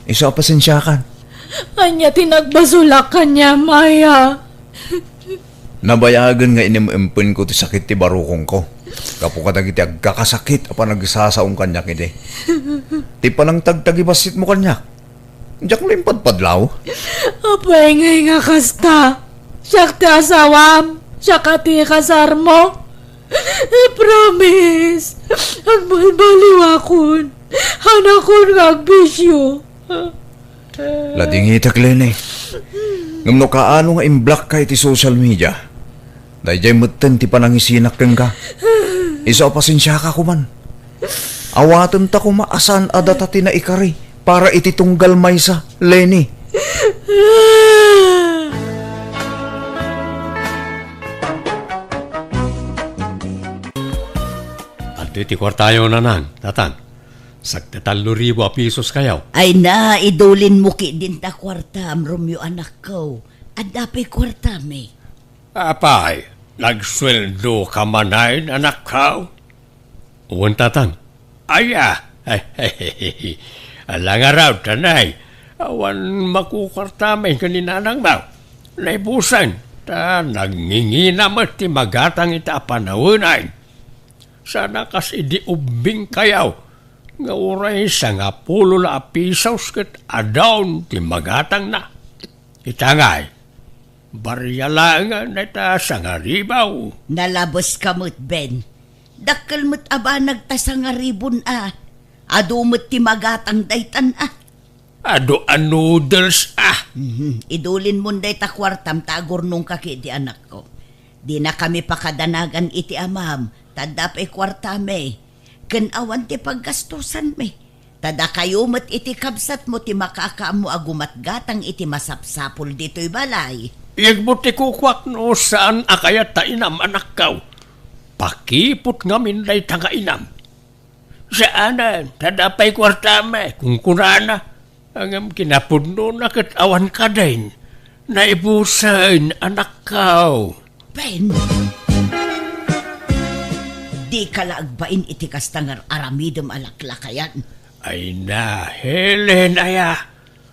Iso pasensyakan. Anya tinagbasulak kanya, Maya. Nabayagan nga inimempun ko ti sakit ti barukong ko. Kapo katag iti agkakasakit apa nagsasaong kanyak iti. Ti panang tagtagibasit mo kanyak. Diyak limpad padlaw. Apay nga kasta. Siyak ti asawam. Siya ti kasar mo. Promise. Agbaliwakon. Hanakon nga agbisyo. Lading itak, Leni. Ngam no kaano nga imblock ka iti social media. Dahil jay mutten ti panangisinak keng ka. Iso pasensya ka kuman. Awatan ta kumaasan adata ti na ikari para iti tunggal maysa, Leni. At iti kwartayo na nan, tatang. Sagtatalo ribo a pisos kayaw. Ay na, idulin mo ki din ta kwartam, Romeo anak ko. Adapay kwartam eh. Apay, nagsweldo ka manayin, anak ka. Uwan tatang. Aya. Alang araw, tanay. Awan makukwartamay kaninanang daw. Naibusan, ta nagngingina mo ti magatang ita panawunan. Sana kasi di ubing kayaw. Nga uray sa nga pulo la pisos ket adawn ti magatang na. Itangay, barya lang na ita sa nga ribaw. Nalabos kamot, Ben. Dakkel mo't aba nagtasa nga ribon Adumot ti magatang daytan Ado a noodles Idulin mo day ta kwartam tagor nung kaki di anak ko. Di na kami pakadanagan iti amam. Tadapay kwartame. Ken awan ti paggastusan me. Tada kayo mat iti kabsat mo ti makakaam mo agumat gatang iti masapsapol dito'y balay. Igbuti kukwak no saan akayat ta inam anak kaw. Pakipot ngamin day tanga inam. Saanan, tadapay kwartame, kung kunana, ang kinapudno na kat awan ka din. Naibusan, anak kaw. Ben, di kalaagbain iti kastangar aramidom alaklakayan. Ay na, Helen, aya.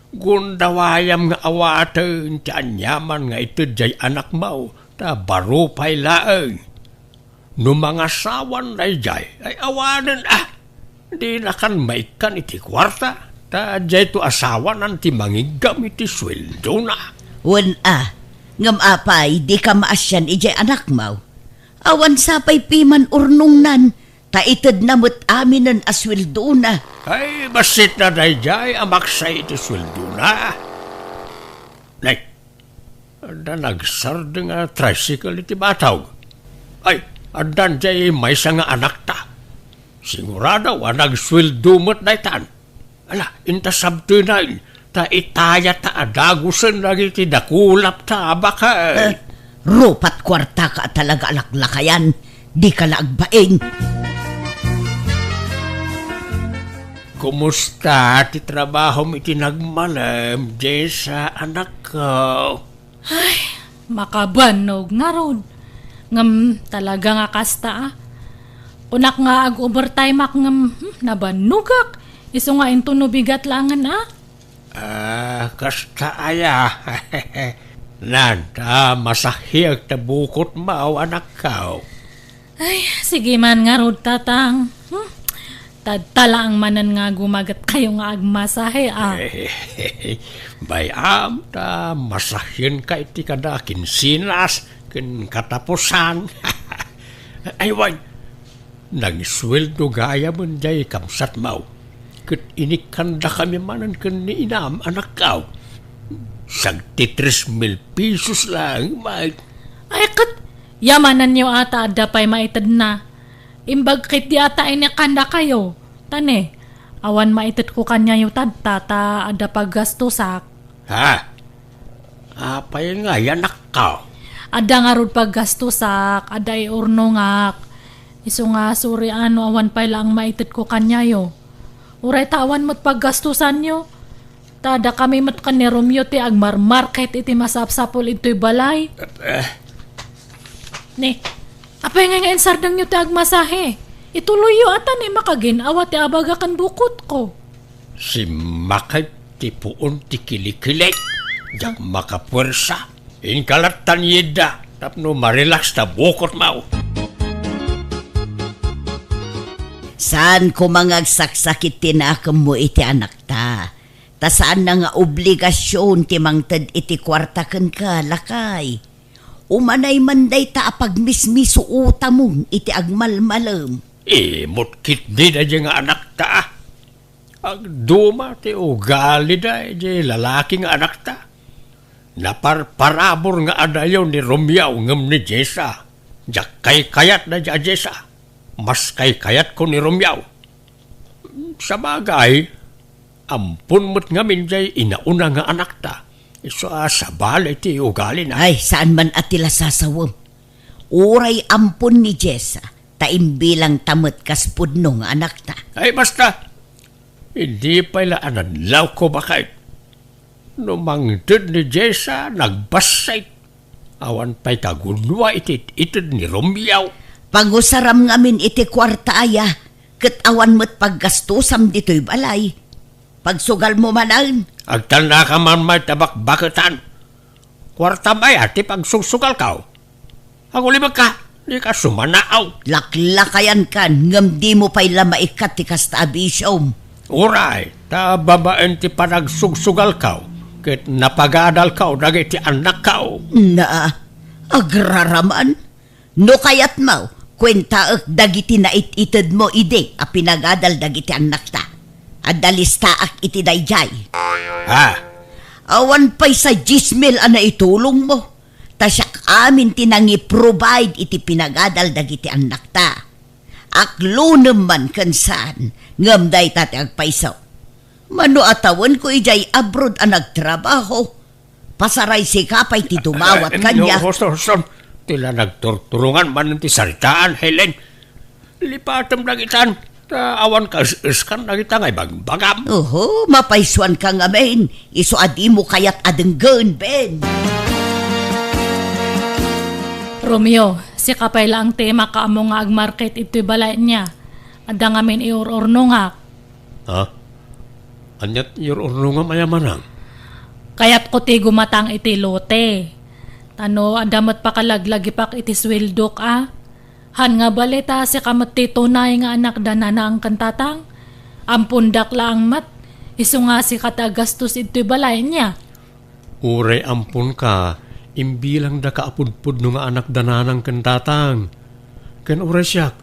Gundawayam nga awaten, ti anyaman nga ito jay anak mo, ta baro pay laeng. No mga sawan na jay, ay awanan di na kan maikan iti kwarta, ta jay to asawa nan ti mangigam iti sweldo na. Wan ngam apay, di ka maasyan ijay anak mo. Awan sapay piman urnong nan, taitad na mo't aminan asweldo na. Ay, basit na dayjay, amaksay iti sweldo na. Nay, ada nagsard nga tricycle iti bataw. Ay, adan jay may nga anak ta. Sigurado, nagsweldo mo't daytan. Ala, intasabto na ta itaya ta adagusan lagi ti dakulap ta abakay. Rupat kwarta ka talaga alaklakayan, di ka laagbain. Kumusta ti trabaho mo itinagmalam, Jessa, anak ko? Makabanog nga ron. Ngam talaga nga kasta Unak nga ag-overtime ak ngam nabanugak. Iso nga into no bigat langan Kasta aya. Nanda, masahiyag ta bukot mao, anak ko. Ay, sige man nga rod tatang. Tadtala ang manan nga gumagat kayo nga agmasahe Bayam ta masahyan ka iti kada kinsinas ken katapusan. Aywan, nagisweldo gaya man jay kamsat mau. Ket inikanda kami manan ken ni inam anak kaw. Sagti 3,000 pesos lang, Mike. Ay kat, yamanan nyo ata adapay maitad na. Imbag kit di ata inikanda kayo. Tane, awan maitad ko kanya yung tata ada paggastusak. Ha? Apay nga yanak ka. Ada nga rod paggastusak, ada iurnongak. Iso nga suri awan pa lang maitad ko kanya yo. Uray tawan mo't paggastusan nyo. Tada kami mat ni Romeo ti agmarmarket iti masapsapol ito'y balay. Ni, Apay nga sardang nyo ti agmasahe. Ituloy yo atan makaginawa ti abagakan bukot ko. Si Makay ti puon ti kilikilay. Jak makapwersa. Inkalatan yeda. Tapno marelax ta bukot mau. Saan ko mangagsaksakit tinakam mo iti anak ta? Ta saan na nga obligasyon ti mangtad iti kwarta ken ka, lakay? Umanay manday ta apagmismiso uta mo iti agmalmalam. Mutkit di na dyan nga anak ta. Agduma ti ugali da di lalaki nga anak ta. Naparparabor nga adayaw ni Romeo ngam ni Jessa. Jak kay kayat na dya Jessa. Mas kay kayat ko ni Romeo. Sa bagay, ampun mo't ngamin dyan inauna nga anak ta. Iso sa balay ti ugali na. Ay, saan man atila sasawam? Uray ampun ni Jessa, taimbilang tamat kaspudno nga anak ta. Ay basta, hindi pala anadlaw ko bakit. Numangtid ni Jessa, nagbasay. Awan pa'y kagunwa itid ni Romeo. Pangusaram ngamin iti kwarta aya, ket awan mo't paggastusam dito'y balay. Pagsugal mo manan. Agtal na ka man may tabak-bakatan. Kwarta maya, ti pagsusugal ka. Ako libag ka, di ka sumanaaw. Laklakayan ka, ngam di mo pa'y lamaikat ti kasta abisyom. Uray, ta babaen ti panagsugsugal ka. Ket napagadal ka, dagiti anak ka. Na, agraraman. No kayat mo, kwenta dagiti na itid mo ide, a pinagadal dagiti anak ta. Adalista ak iti dayjay. Ha? Awan pa'y sa 10,000 ana itulong mo. Tasyak amin tinangi-provide iti pinagadal dagiti anak ta. Aklo naman kansan, ngamday tate agpaisaw. Mano atawan ko ijay abroad ang nagtrabaho. Pasaray si kapay ti dumawat kanya. No, hoson. Tila nagturturungan man ti saritaan, Helen. Lipatam na itan. Awan ka iskan na kita ngay bagbagam. Oho, mapaiswan ka nga men. Iso adi mo kayat adenggan, Ben. Romeo, si kapay lang tema ka amo nga agmarket ito'y balay niya. Ada nga men iur-urno nga. Ha? Anyat iur-urno nga mayamanang? Kayat ko ti gumatang iti lote. Tano, adamat pa kalaglagi pak iti swildok Han nga balita si kamat ti tunay nga anak dana na ang kantatang. Ampundak lang mat. Iso nga si katagastos ito'y balay niya. Uray ampun ka. Imbilang da kaapudpud no nga anak dana ng kantatang. Ken uray siyak.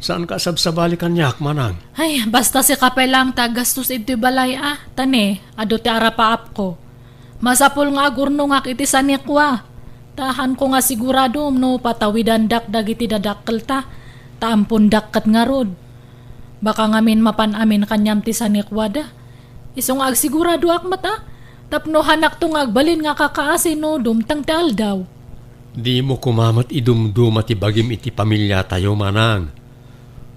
Saan ka sabsabali kanyak manang? Ay, basta si kapay lang tagastos ito'y balay Tane, ado ti arapaap ko. Masapul nga agurno nga iti sanikwa. Tahan ko nga sigurado no patawidan dak dagiti dadakkel ta. Taampun dakkat nga rod. Baka ngamin mapan amin kanyam ti sanikwada. Isong agsigurado akmat Tapno hanak to nga agbalin nga kakaasin no dumtang ti aldaw. Di mo kumamat idumduma ti bagim iti pamilya tayo manang.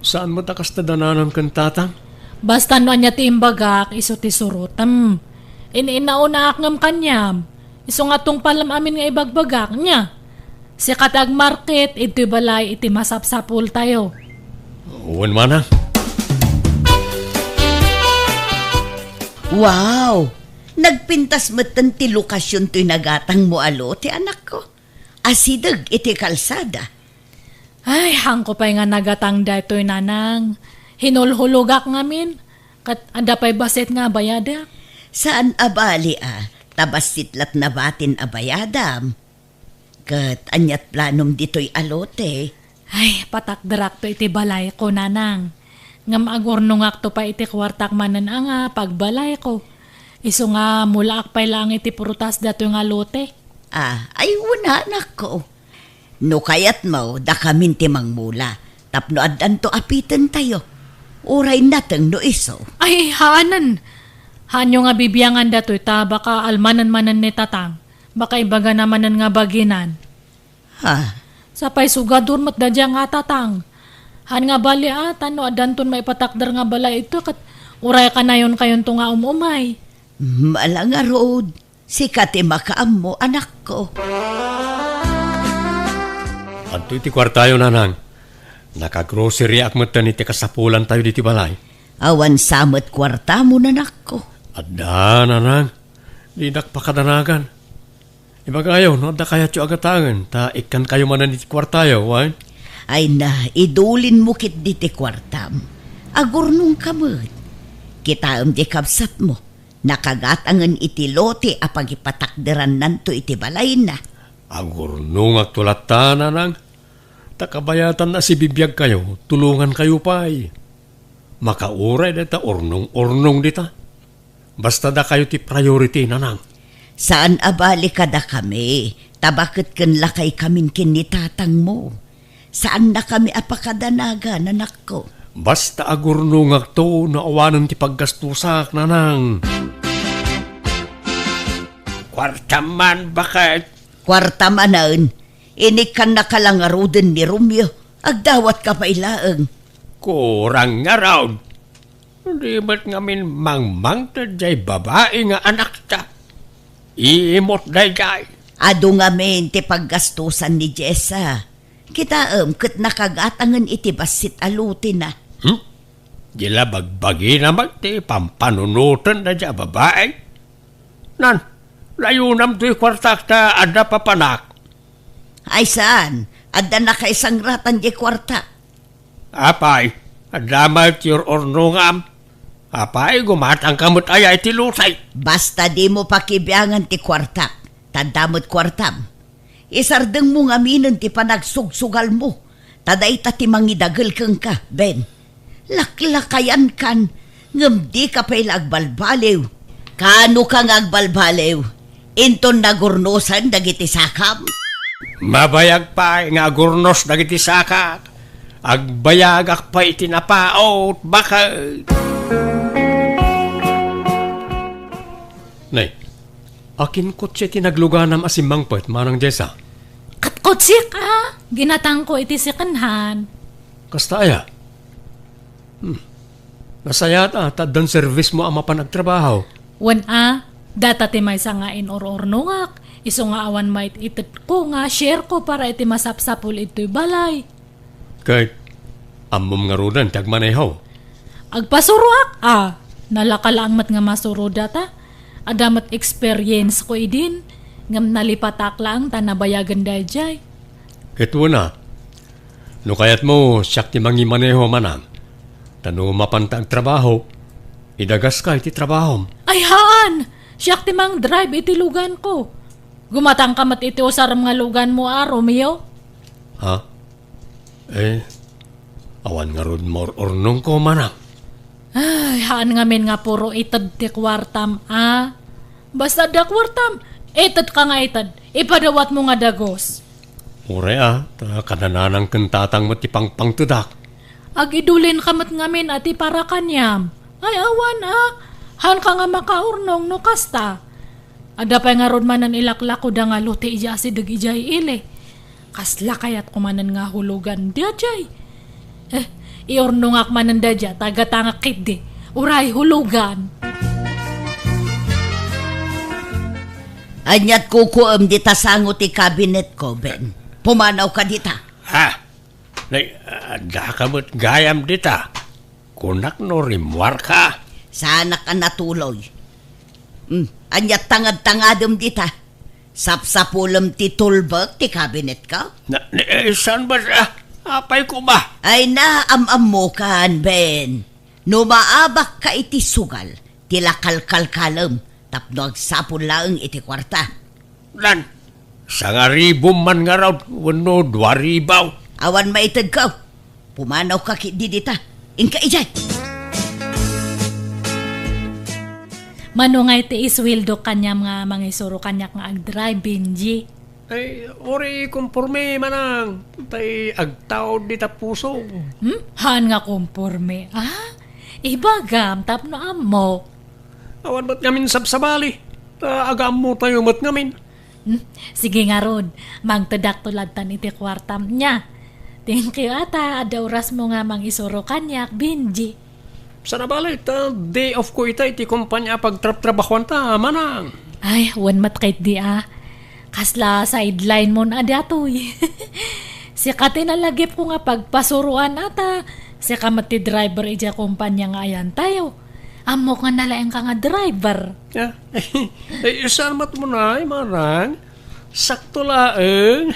Saan mo takas ta dananan kantatang? Basta no anya ti imbagak iso ti surutam. Inauna akngam kanyam. Iso nga tong palam amin nga ibagbagak niya. Si katag market, iti balay, iti masapsapul tayo. Uwan manang. Wow! Nagpintas matan ti lokasyon to'y nagatang mo alo, ti anak ko. Asidag iti kalsada. Ay, hangko pa'y nga nagatang da ito'y nanang. Hinulhulugak ngamin. Kat anda pa'y basit nga bayada. Saan abali tabas sitlat na batin abayadam. Kat anyat planom dito'y alote. Ay, patakdarak to iti balay ko, nanang. Ngam agurnungak to pa iti kwartak manan pagbalay ko. Iso nga mulaak pa'y lang iti prutas dato nga lote. Ay una anak ko. No kayat mo, da kamin timang mula. Tapno adan to apitan tayo. Uray natang no iso. Ay, haanan. Hanyo nga bibiyangan dato'y baka almanan-manan ni tatang. Baka ibaga namanan nga baginan. Ha? Sapay sugadur mat dadya nga tatang. Han nga bali tano adanton may patakdar nga bala ito kat uray ka na yun kayon to nga umumay. Malang nga road. Sikati makaam mo anak ko. Adto iti kwartayo nanang. Nakagrocery akmatan iti kasapulan tayo diti balay. Awan samot kwarta mo nanak ko. Adda nanang. Di nakpakadanagan. Ibagayo, no, da kaya tiyo agatangan. Ta ikan kayo manan iti kwartayo, wan? Ay na, idulin mo kit diti kwartam. Agurnong kamot. Kita di kapsat mo. Nakagatangan iti lote apag ipatakderan nanto iti balay na. Agurnong agtulatan nanang. Takabayatan na si bibiyag kayo. Tulungan kayo pa ay. Makauray dita ornong-ornong dita. Basta da kayo ti priority nanang. Saan abali kada kami? Tabakit ken lakay kamin kinitatang mo. Saan na kami apakadanaga, nanak ko? Basta agurnong agto na awanan ti paggastusak nanang. Kwartaman bakit? Kwarta manan, inikan na kalangaruden ni Romeo. Agdawat ka pa ilaang. Kurang nga raw. Di ba't ngamin mangmang ta jay babae nga anak ta? Iimot day jay. Ado nga men ti paggastusan ni Jessa. Kita ket nakagatangan iti basit aluti na. Gila bagbagi naman ti pampanunutan na dya babae. Nan, layo nam to'y kwartak ta ada papanak. Ay saan? Adda na ka isang ratan di kwarta. Apay, adamay ti ornongam. Apay, gumatang kamot ay ti lusay. Basta di mo pakibiyangan ti kwarta. Tandamot kwartam. Isardeng mo nga minon ti panagsugsugal mo. Taday ta ti mangidagel keng ka, Ben. Laklakayan kan. Ngam di ka pa'y agbalbalew. Kano kang agbalbalew? Inton nagurnosan dagiti sakam? Mabayag pa nga gurnos dagiti sakak. Agbayag pa itinapaot bakit. Nay, akin kotse tinagluganam asimangpet manang Jessa. Katkotsi ka. Ginatang ko iti sikanhan. Kasta aya? Nasaya ta, taddan service mo ang mapanagtrabaho. Wan data ti may sangain or-ornongak. Iso nga awan may itit ko nga share ko para iti masapsapul ito'y balay. Kahit amom nga rudan, tagmanehaw. Agpasuruak nalakalang mat nga masuro data. Adamat experience ko idin. Ngam nalipatak lang tanabayagan dayjay. Kito na, no kayat mo siyak ti mangimaneho manam. Tano mapanta ang trabaho, idagas ka iti trabaho. Ay haan! Siyak ti mang drive iti lugan ko. Gumatang kamat iti usaram nga lugan mo Romeo. Ha? Awan nga rod more ornong ko manam. Ay, haan nga men nga puro itad ti kwartam Basta da kwartam, itad ka nga itad. Ipadawat mo nga dagos. Ure ta kanananang kentatang mo ti pangtudak. Agidulin kamat ngamin ati para kanyam. Ay awan Han ka nga makaurnong no kasta. Ada pa nga rod manan ilaklako da nga luti ija si dag ijay ile. Kasla kayat kumanan nga hulugan dia jay. Iurnong ak manan da dya tagatanga kiddi. Uray hulugan. Anyat kukuam dita sango ti cabinet ko, Ben. Pumanaw ka dita. Da kamot gayam dita. Kunak no rimwar ka. Sana ka natuloy. Anyat tangad-tangadom dita. Sapsapulam ti tulbag ti cabinet ka? Saan ba apay ko ba? Ay na, am mo kan, Ben. No maabak ka iti sugal, tilakalkalkalam, tapno agsapon laeng iti kwarta. Lan, sangaribo man nga raw, wano dwaribaw. Awan maitad ka. Pumanaw ka di dita. Inka ijay. Mano nga iti iswildo kanyam nga mangisuro kanyak nga agdrive, Benji. Ay, ori kumporme manang. Tay agtaw di tapuso. Han nga kumporme. Ibagam, tapno amo. Awan ba't ngamin sabsabali? Agam mo tayo mat ngamin. Sige nga rod, magtadak tulad tan iti kwartam niya. Thank you ata, ada oras mo nga mangisuro kanyak, Benji. Sana balit, day off ko ita iti kumpanya pagtrabahuan ta, manang. Ay, wan matkait di Kasla sideline mo na datoy. Si katinalagip ko nga pagpasuruan ata. Si kamati driver ija kumpanya nga ayan tayo. Amo nga nalaeng ka nga driver. Salamat mo na, Marang. Sakto laeng.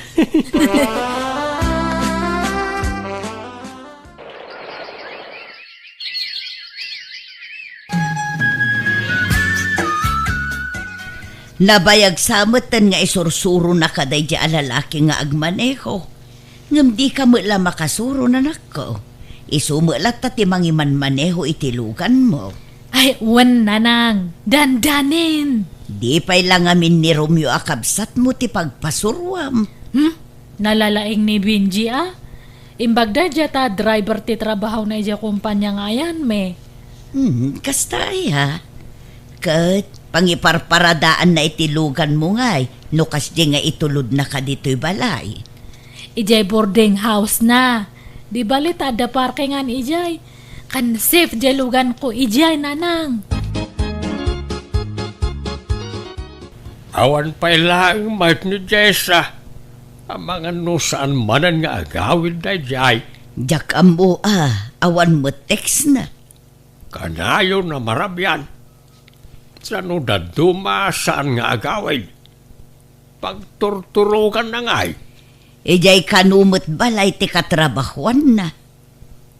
Nabayag samatan nga isursuro na kaday di alalaki nga agmaneho. Ngam di ka mula makasuro na nako. Isumulat ta ti mangiman maneho itilugan mo. Ay, wan nanang. Dandanin. Di pa'y lang amin ni Romeo akabsat mo ti pagpasurwam. Nalalaing ni Benji Imbagda dya ta driver ti trabaho na ija kumpanya nga ayan me. Kastay ha. Kat pangiparparadaan na itilugan mo ngay. Nukas di nga itulod na ka dito'y balay. Ijay boarding house na. Di balit ada parkingan ijay. Kan safe jalugan ko ijay nanang. Awan pa ilang mat ni Jessa. Ang mga nusaan manan nga agawin na jay. Jak ambo awan mo text na. Kanayo na marabyan. Sa daduma saan nga agawin. Pagturturugan na ngay. Ijay kanumot balay ti katrabahuan na.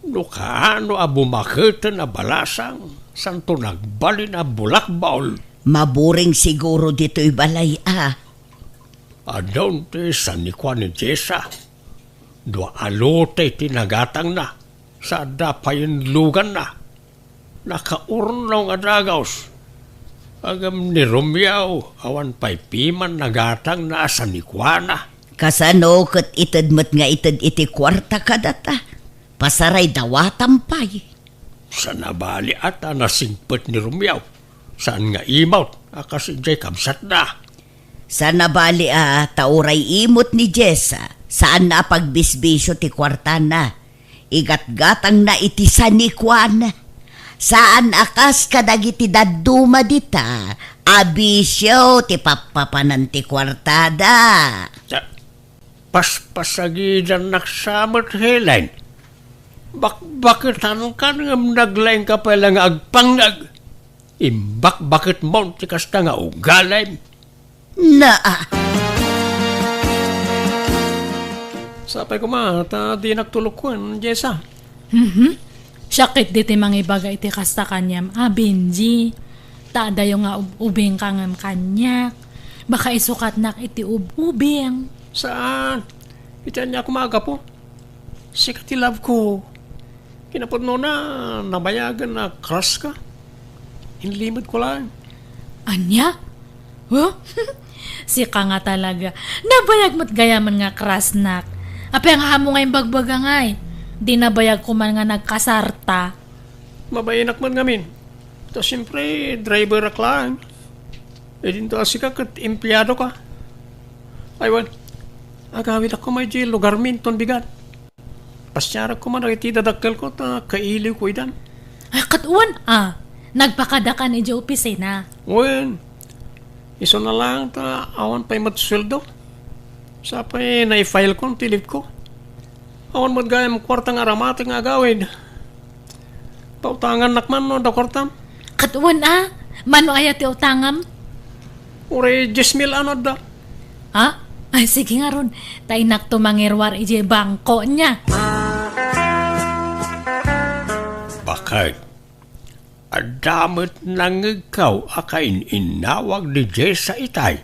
Kaano bumakita na balasang santo nagbali na bulakbaol. Maburing siguro dito'y balay Adon ti san ni Juan ni Jessa. Dua alote tinagatang na. Sa dapayin lugan na. Nakaurnong adagaws. Agam ni Romeo awan pa'y piman nagatang na sa ni Juana. Kasano kat itadmat nga itad iti kwarta kadata. Pasaray dawatampay. Sa nabali ata nasingpet ni Romeo. Saan nga imot kasi jay kamsat na. Sa nabali tauray imot ni Jessa. Saan na pagbisbisyo ti kwarta na. Igat-gatang na iti sa ni Juan. Saan akas kadagiti daduma dita. Abisyo ti papapanan ti kwartada. Paspasagidan naksamot Helen. Bakit tanong ka nga naglaing ka pala nga agpangag? Bakit mo ti kasta nga ugalay? Sapay ko di nagtulukwan, Jessa. Sakit diti mangibaga iti kasta kanyam. Benji. Taadayo nga ubing kangam kanyak. Baka isukat nak iti ubing. Saan? Itian niya kumaga po. Sikat ti love ko. Kinapod mo na nabayagan na crush ka. Inlimod ko lang. Anya? Huh? Sika nga talaga. Nabayag mo't gayaman nga crush nak. Apay ang hamo nga yung bagbaga ngay. Di nabayag ko man nga nagkasarta. Mabayinak man ngamin. Tapos siyempre, driver ak lang. Dinto asika kat empleyado ka. Aywan. Agawid ako may di lugar minton bigat. Pasyara ko man nakitidadakkel ko ta kailiw ko idan. Ay katuan nagpakadakan iti opisina. Wen. Iso na lang ta awan pa'y matsweldo. Sa pa'y na-file ko tilip ko. Awan magayam kwartang aramating agawid. Pautangan nakman no da kwartam. Katuan mano ayat ti utangam? Ure 10,000 ano da. Ay, sige nga ron. Tainak to mangirwar ije bangko niya. Bakit? Adamot nang ikaw akain inawag ni Jessa itay.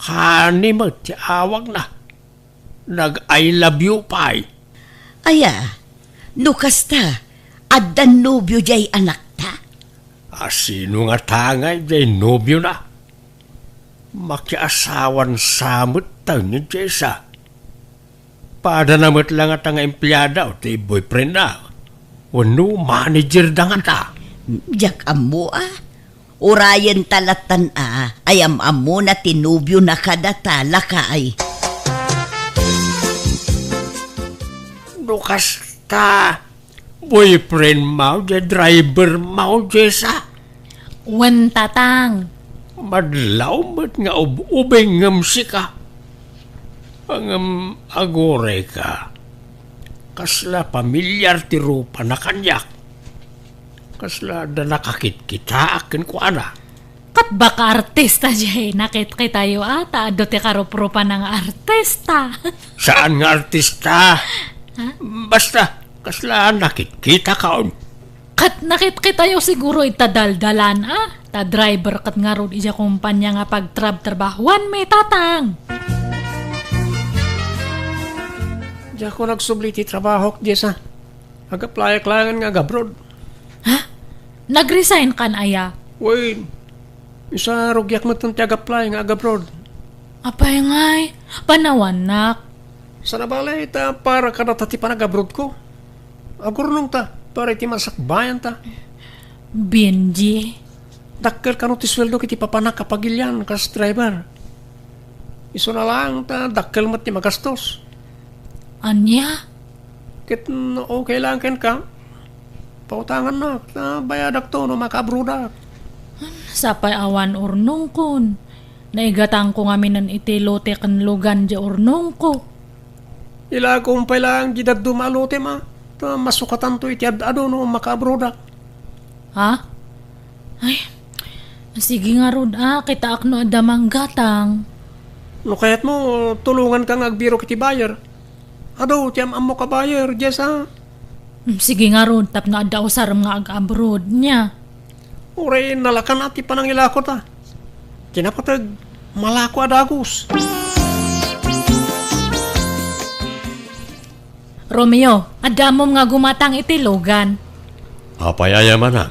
Kanimot ti awag na. Nag-I love you pa'y. Nukas ta. Addan nobyo jay anak ta. Sino nga tangay jay nobyo na? Makiasawan samot tayo ni Jessa. Pada namot lang at ang empleyada o ti boyfriend na. Wano manager da nga ta. Jak amo Urayan talatan ayam amo na tinubyo na kadata lakay. Lukas ta. Boyfriend mo, driver mo, Jessa. Wan tatang. Madlaw mo't nga ubing ngam sika. Ang agore ka. Kasla pamilyar ti rupa na kanyak. Kasla da nakakit kita akin ko ana. Kat baka artista jay, nakit kay tayo ata, ado ti karupropa ng artista. Saan nga artista? Basta, kasla nakit kita kaon. Kat nakit kay tayo siguro itadaldalan, ta driver kat nga ron iya kumpanya nga pagtrabahuan may tatang. Diya ko nagsubli ti trabaho diya sa agaplaya-klayangan nga gabrod. Nag-resign kan aya. Uy, isa rugyak mo itong agaplaya nga gabrod. Apay ngay, panawan nak. Sa nabalay ta para ka natati pa na gabrod ko. Agurnong ta, para iti masakbayan ta. Benji. Dakkel ka no ti sweldo kiti papanak kapagilyan kas driver. Iso na lang ta, dakkel mo ti magastos. Anya? Kit okay lang ken ka. Pautangan na, bayadak to no makabrudak. Sapay awan urnong kon. Naigatang ko nga minan iti lote kan lugan di urnong ko. Ila kumpay lang gidad dumalote ma. Ta masukatan to iti ado no makabrudak. Ha? Ay, sige nga rod kita akno adamang gatang. No kayat mo, tulungan kang agbiro kiti bayer. Ado, tiyam amo ka bayer, Jessa. Sige nga rod, tap nga daw saram nga ag-abroad niya. Uray, nalakan ati pa ng ilako ta. Kinapatag, malako adagos. Romeo, adamom nga gumatang iti lugan. Apayaya man na.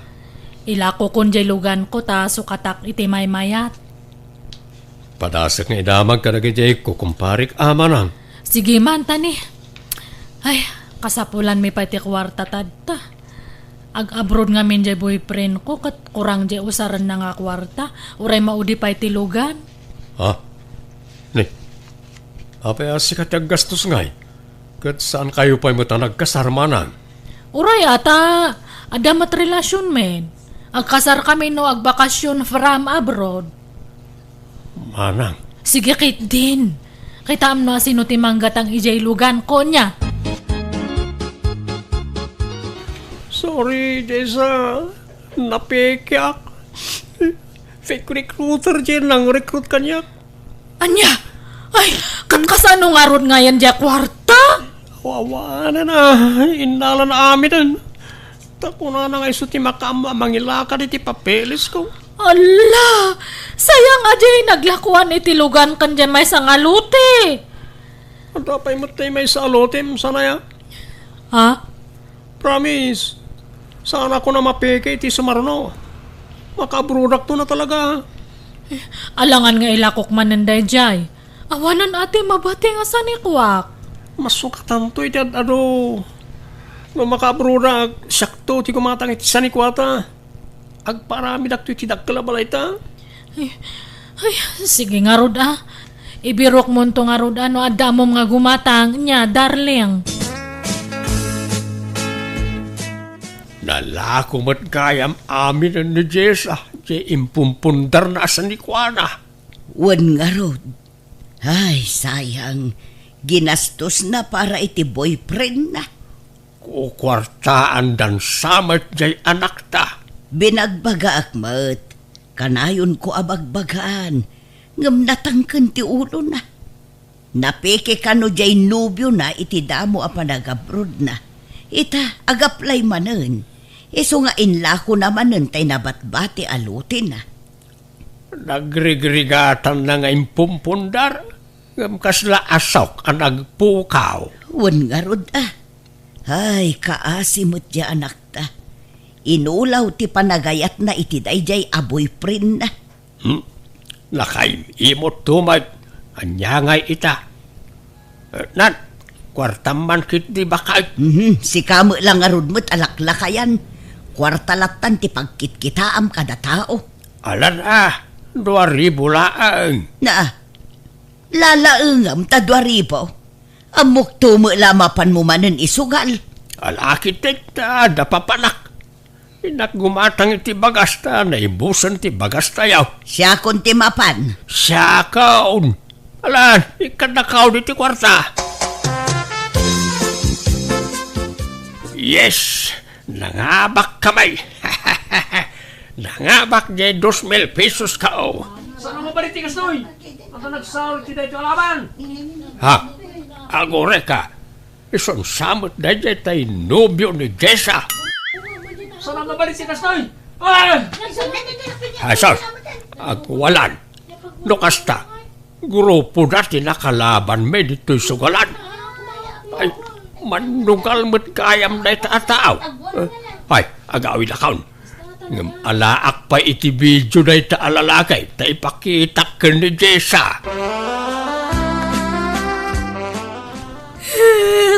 Ilako kun jay lugan ko ta sukatak iti maymayat. Padasak nga idamag ka na kajay kukumparik amanang. Sige man tani. Ay, kasapulan may pati kwarta tadta. Ag-abroad nga min jay boyfriend ko kat kurang jay usaran na nga kwarta. Uray maudi pa iti lugan. Ha? Ni, apay asikat yung gastos ngay. Kat saan kayo pa'y mo nagkasarmanan? Uray ata, adamat relasyon men. Agkasar kami no agbakasyon from abroad. Manang. Sige kit din. Kita am no sino timanggat ang ijay lugan ko niya. Sorry, Jessa. Napekyak. Fake recruiter dyan nang recruit kanya. Anya? Ay, katkasano nga ron nga yan dya kwarta? Wawa na na. Inalan amin. Tako na nga iso ti mangilaka di ti papeles ko. Ala, sayang ajay naglakuan iti lugan kan dyan may sangalute. Ang tapay mo tayo may salotem. Sana ya? Ha? Promise. Sana ko na mapeke iti sumarno. Makabrudak to na talaga. Alangan nga ilakok mananday jay. Awanan ate mabati nga sanikwak. Masukatan to iti ado. No makabrudak, sakto ti kumatang iti sanikwata. Agparami dak to iti dakkalabalay ta. Ay, sige nga rod Ibirok mo to nga rod no adamom nga gumatang niya, darling. Nalako mat kayam amin ni Jessa. Di impumpundar na sa nikwana. Wan nga rod. Ay, sayang. Ginastos na para iti boyfriend na. Kukwartaan dan samat jay anak ta. Binagbaga akmat. Kanayon ko abagbagaan. Ngam natangken ti ulo na. Napeke kano jay nubyo na iti damo a panagabrod na. Ita agaplay manen. Iso nga inlako naman tay nabatbati alutin na. Nagrigrigatan na nga impumpundar. Ngam kasla asok ang nagpukaw. Wan nga rod Ay, kaasimot ya anak ta. Inulaw ti panagayat na iti dayjay aboy prin na. Nakaim imot tumag. Anyangay ita. Nan, kwartam man kit di bakay. Si kamo lang nga rod mo't alaklakayan. Kwartalatan ti pagkitkitaam kada tao. Alan 2,000 laang. Lalaengam ta 2,000. Amok tumo lamapan mo manen isugal. Al-arkitek dapapanak. Inak gumatang iti bagasta na ibusan ti bagasta yaw. Siya kon ti mapan. Siya kaon. Alan, ikadakaw dito kwarta. Yes, nangabak kamay. Nangabak jay 2,000 pesos kao. Saan mo balik tigas noy? Ang nagsawit ti dito alaban. Ha? Agore ka. Isang samot na jay tay nobyo ni Jessa. Saan mo balik tigas noy? Ay! Hasas, agwalan. Nukasta, grupo dati nakalaban may dito'y sugalan. Ay, manugal mo't kayam na itataaw. Ay, agawin akaw. Ngam alaak pa iti video na itaalalagay, ta ipakita ka ni Jessa.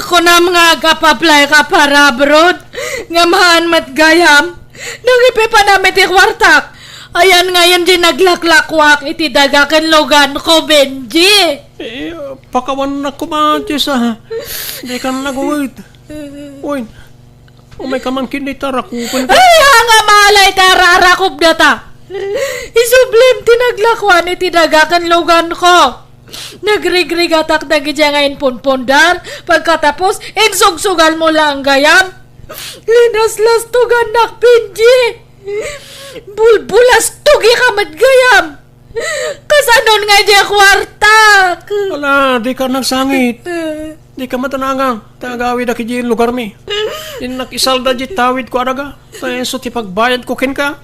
Kunam nga kapaplay ka para abroad. Ngamahan mat gayam. Nangipi pa namin ti kwartak. Ayan ngayon di naglaklakwak iti dagakan logan ko, Benji. Pakawan na kumadyo sa. Di ka na nagawid. Uy, umay ka man kinitarakupan ka. Ay, nga malay tararakop na ta. Isublim tinaglakwan iti dagakan logan ko. Nagrigrigatak na gidya ngayon punpundar. Pagkatapos, insugsugal mo lang gayam. Linaslas tugan nak, Benji. Bulbulas tugi ka gayam. Kasanon nga di kwartak. Ala, di ka nagsangit. Di ka matanangang. Tagawid aki di lugar mi. Inak isalda di tawid ko araga. Tayo so ti pagbayad ko kin ka.